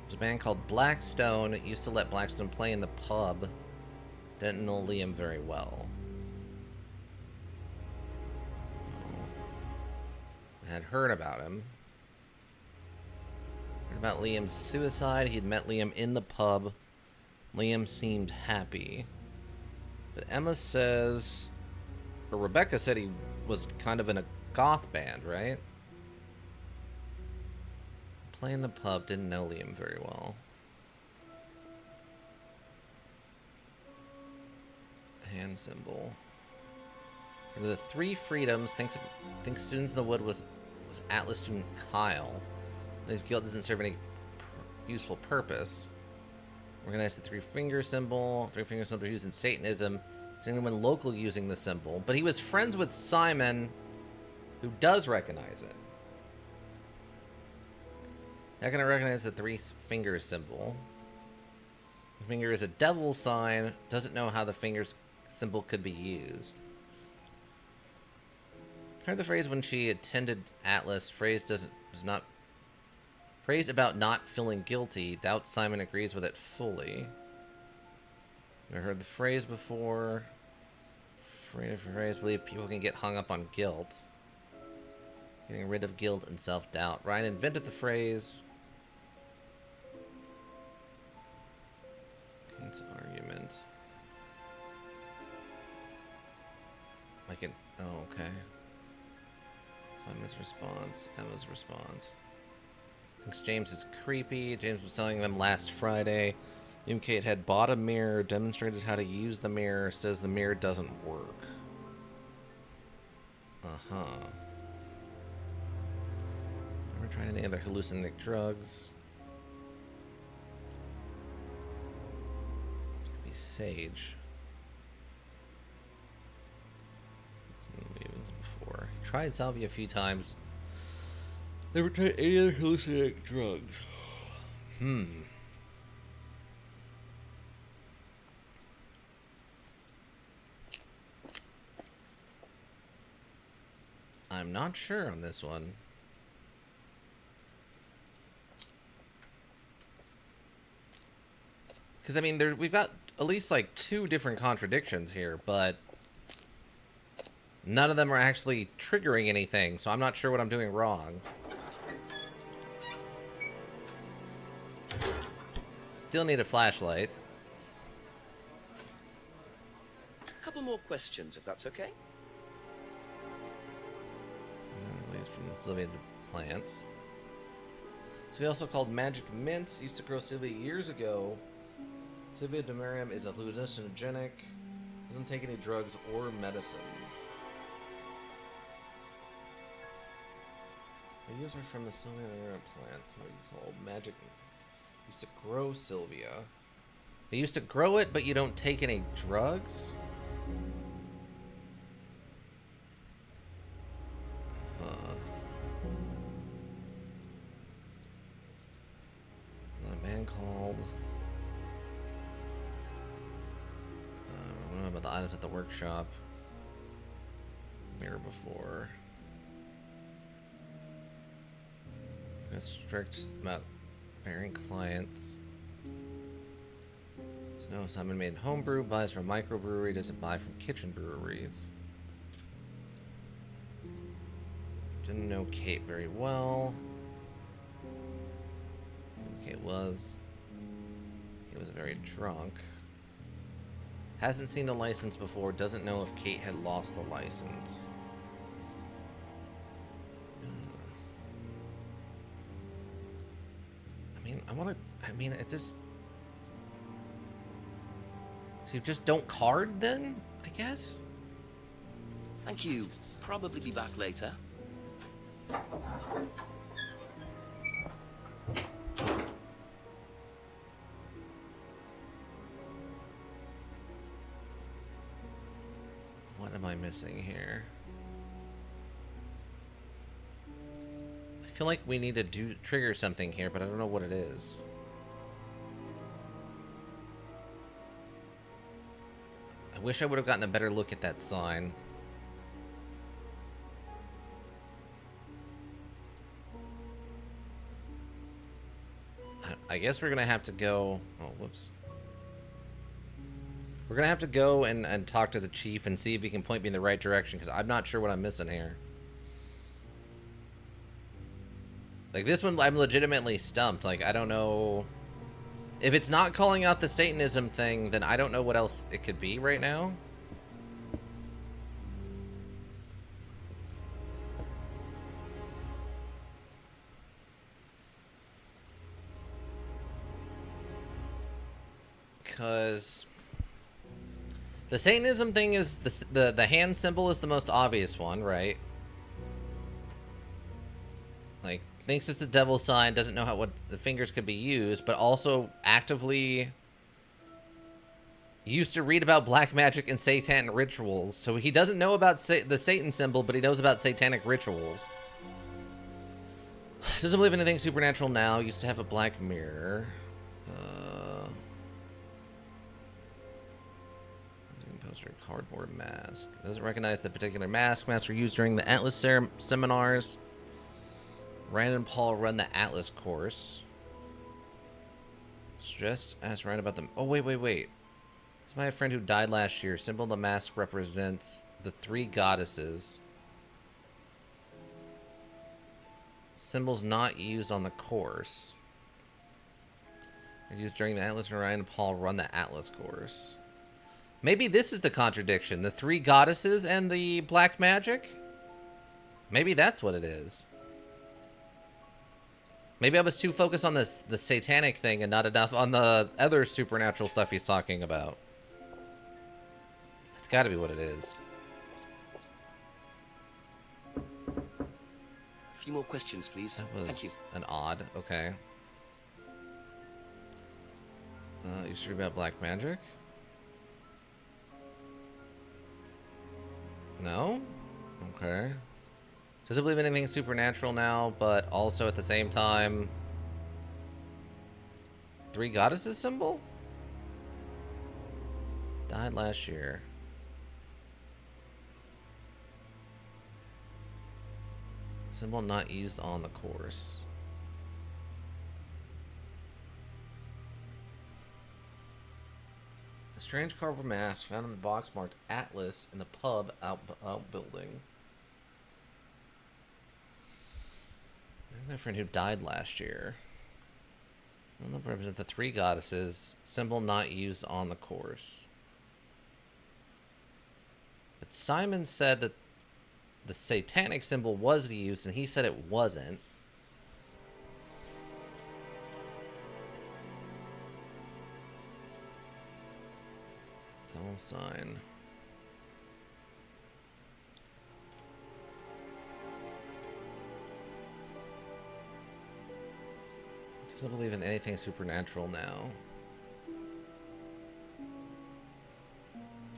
There's a band called Blackstone. Used to let Blackstone play in the pub. Didn't know Liam very well. I had heard about him. Heard about Liam's suicide. He'd met Liam in the pub Liam seemed happy. But Emma says, or Rebecca said he was kind of in a goth band, right? Playing the pub, didn't know Liam very well. Hand symbol. For the 3 freedoms, thinks Students in the Wood was Atlas student Kyle. This guild doesn't serve any useful purpose. Organize the 3-finger symbol. 3-finger symbol used in Satanism. Is anyone local using the symbol? But he was friends with Simon, who does recognize it. Not gonna recognize the 3-finger symbol. The finger is a devil sign. Doesn't know how the finger's symbol could be used. Heard the phrase when she attended Atlas. Phrase about not feeling guilty. Doubt Simon agrees with it fully. Never heard the phrase before. Phrase believe people can get hung up on guilt. Getting rid of guilt and self-doubt. Ryan invented the phrase. Kate's argument. Like it. Oh, okay. Simon's response. Emma's response. Thinks James is creepy. James was selling them last Friday. Kate had bought a mirror, demonstrated how to use the mirror, says the mirror doesn't work. Uh-huh. Never tried any other hallucinogenic drugs. Could be sage. Before. Tried salvia a few times. Never tried any other hallucinogenic drugs. I'm not sure on this one. Because, I mean, we've got at least, like, 2 different contradictions here, but none of them are actually triggering anything, so I'm not sure what I'm doing wrong. Still need a flashlight. A couple more questions, if that's okay. Leaves from the Sylvia plants. Sylvia also called magic mints. Used to grow Sylvia years ago. Sylvia demarium is a hallucinogenic. Doesn't take any drugs or medicines. I use her from the Sylvia plant. What you call magic. Used to grow Sylvia. They used to grow it, but you don't take any drugs? A man called... I don't know about the items at the workshop. Mirror before. It's strict about bearing clients. So no, Simon made homebrew, buys from microbrewery, doesn't buy from kitchen breweries. Didn't know Kate very well. Who Kate was. He was very drunk. Hasn't seen the license before, doesn't know if Kate had lost the license. It just... So you just don't card then, I guess? Thank you. Probably be back later. What am I missing here? I feel like we need to trigger something here, but I don't know what it is. I wish I would have gotten a better look at that sign. I guess we're gonna have to go... Oh, whoops. We're gonna have to go and talk to the chief and see if he can point me in the right direction, because I'm not sure what I'm missing here. Like, this one, I'm legitimately stumped. Like, I don't know If it's not calling out the Satanism thing, then I don't know what else it could be right now. Because the Satanism thing is the hand symbol is the most obvious one, right? Like, thinks it's a devil sign, doesn't know what the fingers could be used, but also actively used to read about black magic and satanic rituals. So he doesn't know about the Satan symbol, but he knows about satanic rituals. Doesn't believe in anything supernatural now. Used to have a black mirror. Poster, cardboard mask. Doesn't recognize the particular mask. Masks were used during the Atlas seminars. Ryan and Paul run the Atlas course. Just asked Ryan about them. Oh, wait. It's my friend who died last year. Symbol of the mask represents the 3 goddesses. Symbols not used on the course. They're used during the Atlas, and Ryan and Paul run the Atlas course. Maybe this is the contradiction. The 3 goddesses and the black magic? Maybe that's what it is. Maybe I was too focused on the satanic thing and not enough on the other supernatural stuff he's talking about. It's got to be what it is. A few more questions, please. That was Thank you. an odd. Okay. You sure about black magic? No? Okay. Doesn't believe anything supernatural now, but also at the same time... 3 goddesses symbol? Died last year. Symbol not used on the course. A strange cardboard mask found in the box marked Atlas in the pub outbuilding. My friend who died last year. Will represent the 3 goddesses. Symbol not used on the course. But Simon said that the satanic symbol was used, and he said it wasn't. Devil sign. Doesn't believe in anything supernatural now.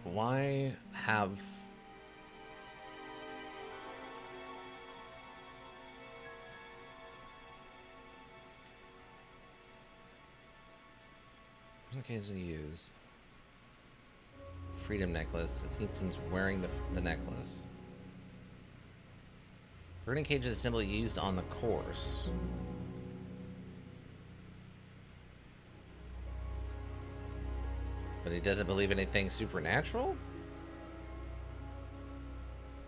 Why have... What occasions to use? Freedom necklace. It seems he's wearing the necklace. Burning cage is a symbol used on the course. But he doesn't believe anything supernatural?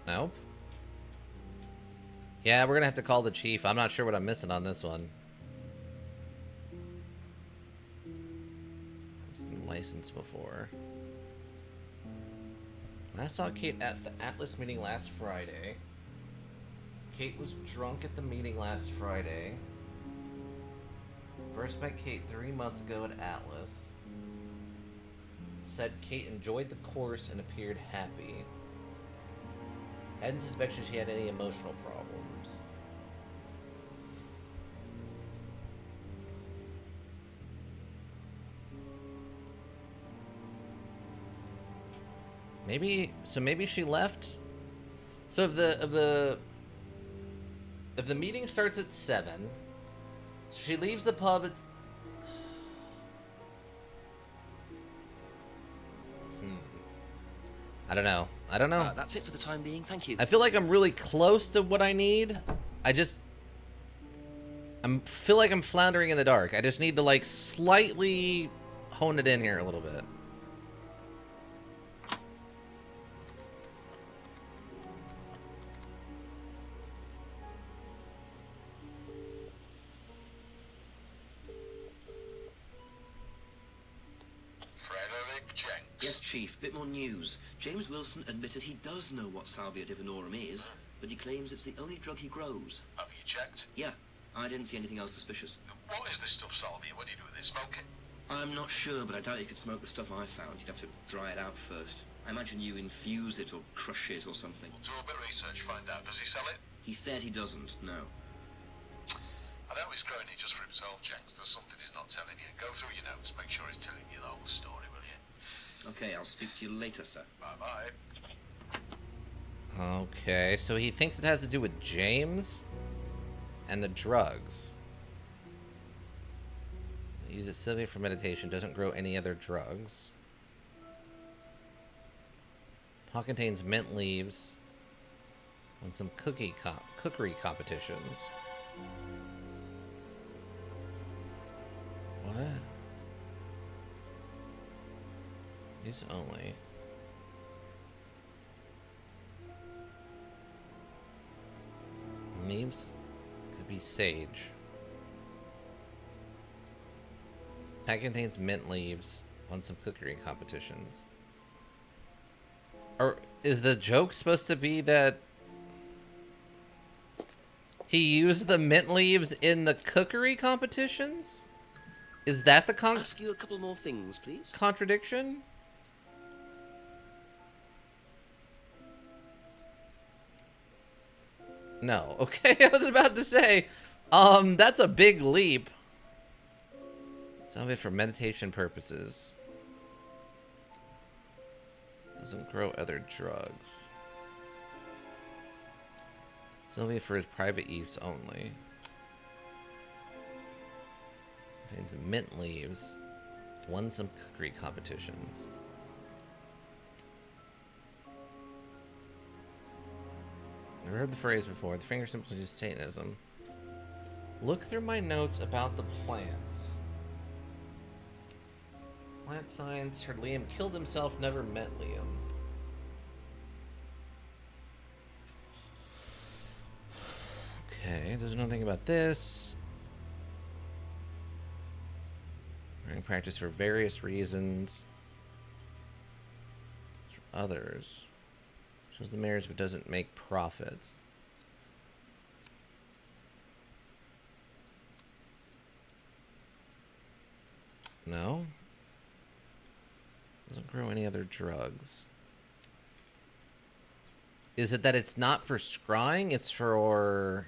Nope. Yeah, we're gonna have to call the chief. I'm not sure what I'm missing on this one. Licensed before. I saw Kate at the Atlas meeting last Friday. Kate was drunk at the meeting last Friday. First met Kate 3 months ago at Atlas. Said Kate enjoyed the course and appeared happy. Hadn't suspected she had any emotional problems. Maybe she left. So if the meeting starts at 7, so she leaves the pub at I don't know. That's it for the time being. Thank you. I feel like I'm really close to what I need. I feel like I'm floundering in the dark. I just need to like slightly hone it in here a little bit. Yes, Chief, bit more news. James Wilson admitted he does know what Salvia divinorum is, but he claims it's the only drug he grows. Have you checked? Yeah, I didn't see anything else suspicious. What is this stuff, Salvia? What do you do with it? Smoke it? I'm not sure, but I doubt you could smoke the stuff I found. You'd have to dry it out first. I imagine you infuse it or crush it or something. We'll do a bit of research, find out. Does he sell it? He said he doesn't, no. I know he's growing it just for himself, Jenks. There's something he's not telling you. Go through your notes. Make sure he's telling you the whole story, will you? Okay, I'll speak to you later, sir. Bye-bye. Okay, so he thinks it has to do with James and the drugs. Uses Sylvia for meditation, doesn't grow any other drugs. Pot contains mint leaves and some cookery competitions. What? Use only. Leaves could be sage. Pack contains mint leaves on some cookery competitions. Or is the joke supposed to be that he used the mint leaves in the cookery competitions? Is that the ask you a couple more things, please? Contradiction? No. Okay, I was about to say, that's a big leap. Some of it for meditation purposes. Doesn't grow other drugs. Some of it for his private use only. Contains mint leaves. Won some cookery competitions. Never heard the phrase before. The finger symbols use Satanism. Look through my notes about the plants. Plant science. Heard Liam killed himself. Never met Liam. Okay, doesn't know anything about this. Learning practice for various reasons. For others. Shows the marriage but doesn't make profits. No. Doesn't grow any other drugs. Is it that it's not for scrying? It's for...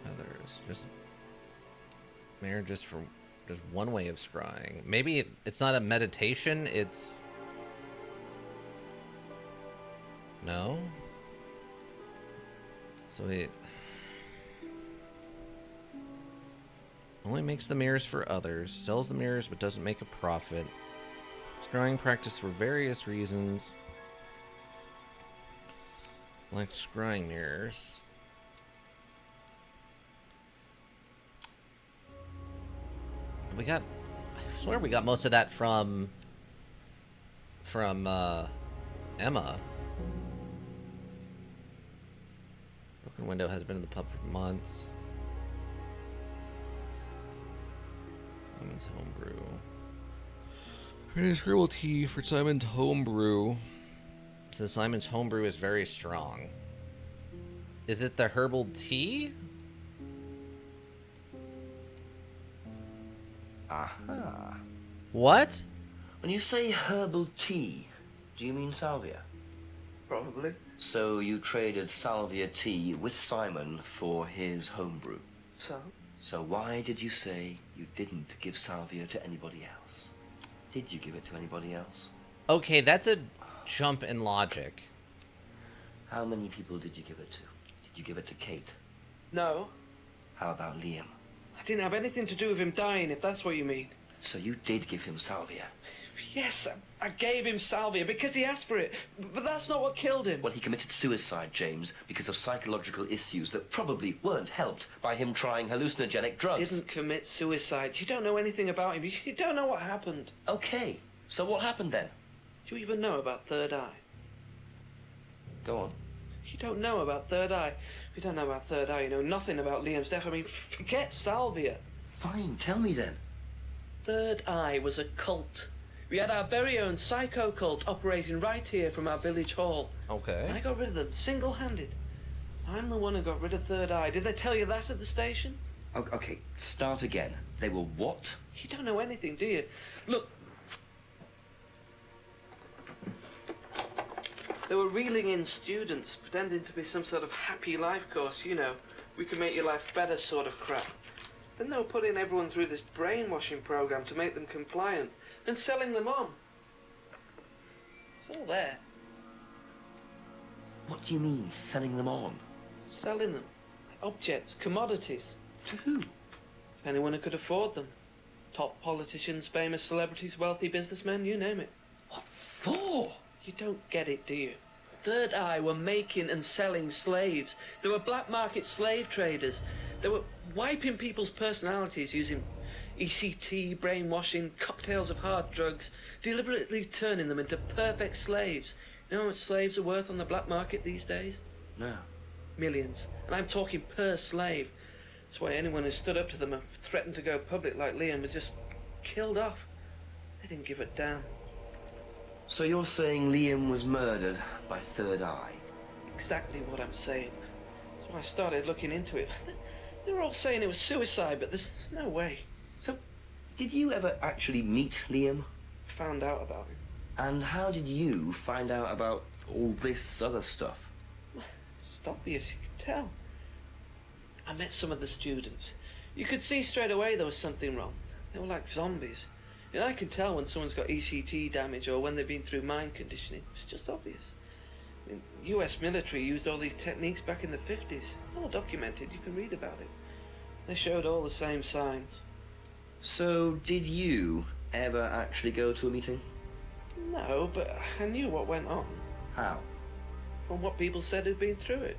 others. Just... marriage just for... just one way of scrying. Maybe it's not a meditation, it's... No? So it... only makes the mirrors for others, sells the mirrors but doesn't make a profit. Scrying practice for various reasons. Like scrying mirrors. We got... I swear we got most of that from Emma. Broken Window has been in the pub for months. Simon's homebrew. It's herbal tea for Simon's homebrew. Says Simon's homebrew is very strong. Is it the herbal tea? Aha. What? When you say herbal tea, do you mean salvia? Probably. So you traded salvia tea with Simon for his homebrew? So? So why did you say you didn't give salvia to anybody else? Did you give it to anybody else? Okay, that's a jump in logic. How many people did you give it to? Did you give it to Kate? No. How about Liam? I didn't have anything to do with him dying, if that's what you mean. So you did give him salvia? Yes, I gave him salvia because he asked for it, but that's not what killed him. Well, he committed suicide, James, because of psychological issues that probably weren't helped by him trying hallucinogenic drugs. Didn't commit suicide. You don't know anything about him. You don't know what happened. Okay, so what happened then? Do you even know about Third Eye? Go on. You don't know about Third Eye. If you don't know about Third Eye, you know nothing about Liam's death. I mean, forget Salvia. Fine, tell me then. Third Eye was a cult. We had our very own psycho cult operating right here from our village hall. Okay. I got rid of them, single-handed. I'm the one who got rid of Third Eye. Did they tell you that at the station? Okay, start again. They were what? You don't know anything, do you? Look. They were reeling in students, pretending to be some sort of happy life course, you know. We can make your life better sort of crap. Then they were putting everyone through this brainwashing program to make them compliant and selling them on. It's all there. What do you mean, selling them on? Selling them. Objects, commodities. To who? Anyone who could afford them. Top politicians, famous celebrities, wealthy businessmen, you name it. What for? You don't get it, do you? Third Eye were making and selling slaves. They were black market slave traders. They were wiping people's personalities using ECT, brainwashing, cocktails of hard drugs, deliberately turning them into perfect slaves. You know how much slaves are worth on the black market these days? No. Millions. And I'm talking per slave. That's why anyone who stood up to them and threatened to go public like Liam was just killed off. They didn't give a damn. So you're saying Liam was murdered by Third Eye? Exactly what I'm saying. So I started looking into it. They were all saying it was suicide, but there's no way. So, did you ever actually meet Liam? Found out about him. And how did you find out about all this other stuff? It's obvious, you could tell. I met some of the students. You could see straight away there was something wrong. They were like zombies. And I can tell when someone's got ECT damage or when they've been through mind conditioning. It's just obvious. I mean, US military used all these techniques back in the 50s. It's all documented. You can read about it. They showed all the same signs. So, did you ever actually go to a meeting? No, but I knew what went on. How? From what people said who'd been through it.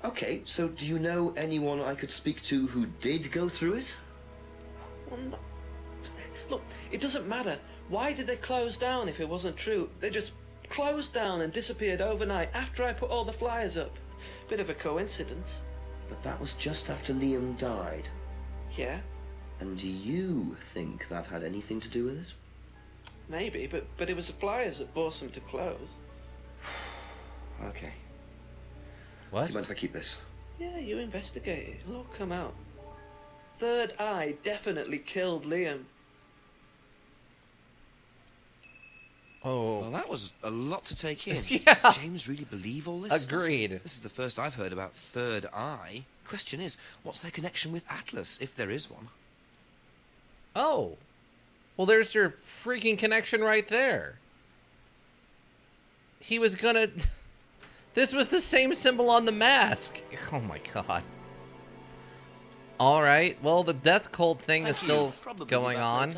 Okay, so do you know anyone I could speak to who did go through it? Well, no. Look, it doesn't matter. Why did they close down if it wasn't true? They just closed down and disappeared overnight after I put all the flyers up. Bit of a coincidence. But that was just after Liam died. Yeah, And do you think that had anything to do with it? maybe, but it was the flyers that forced them to close. Okay. What? Do you mind if I keep this? Yeah, you investigate it. It'll all come out. Third Eye definitely killed Liam. Oh. Well, that was a lot to take in. Yeah. Does James really believe all this Agreed. stuff? This is the first I've heard about Third Eye. Question is, what's their connection with Atlas, if there is one? Oh. Well, there's your freaking connection right there. He was gonna... This was the same symbol on the mask. Oh my god. Alright, well, the death cult thing is still going on.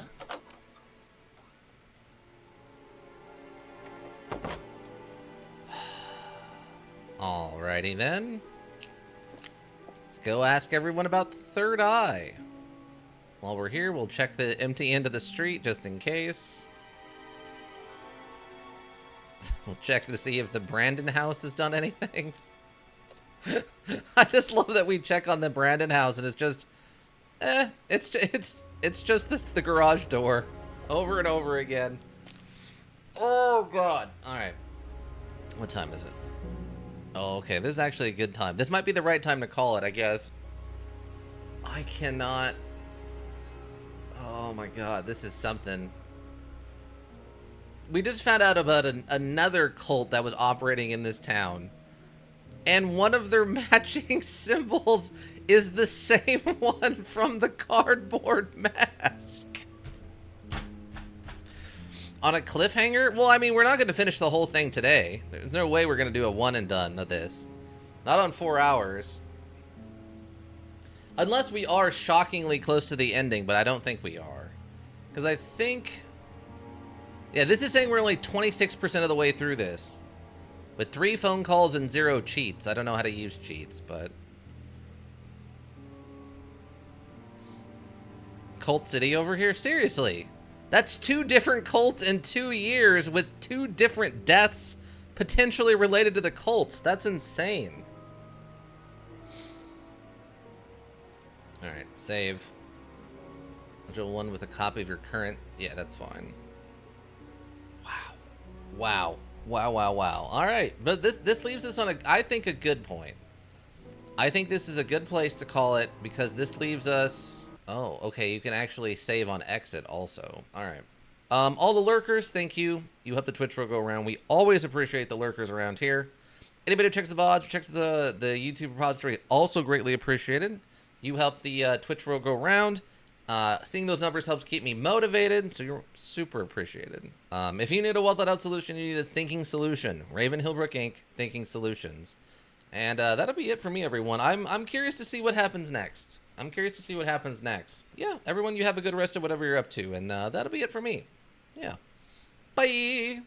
Alrighty then. Let's go ask everyone about Third Eye. While we're here, we'll check the empty end of the street just in case. We'll check to see if the Brandon house has done anything. I just love that we check on the Brandon house and it's just, it's just the garage door, over and over again. Oh god! All right, what time is it? Oh, okay. This is actually a good time. This might be the right time to call it, I guess. I cannot. Oh my god, this is something. We just found out about another cult that was operating in this town. And one of their matching symbols is the same one from the cardboard mask. On a cliffhanger? Well, I mean, we're not going to finish the whole thing today. There's no way we're going to do a one and done of this. Not on 4 hours. Unless we are shockingly close to the ending, but I don't think we are. Because I think... Yeah, this is saying we're only 26% of the way through this. With 3 phone calls and 0 cheats. I don't know how to use cheats, but... Cult City over here? Seriously. That's 2 different cults in 2 years with 2 different deaths potentially related to the cults. That's insane. Alright, save. Module 1 with a copy of your current... Yeah, that's fine. Wow. Wow. Alright, but this leaves us on a, I think, a good point. I think this is a good place to call it, because this leaves us... Oh, okay, you can actually save on exit also. Alright. All the lurkers, thank you. You help the Twitch world go around. We always appreciate the lurkers around here. Anybody who checks the VODs or checks the YouTube repository, also greatly appreciated. You help the Twitch world go around. Seeing those numbers helps keep me motivated, so you're super appreciated. If you need a well-thought-out solution, you need a thinking solution. Raven Hillbrook Inc. Thinking Solutions. And that'll be it for me, everyone. I'm curious to see what happens next. Yeah, everyone, you have a good rest of whatever you're up to, and that'll be it for me. Yeah. Bye!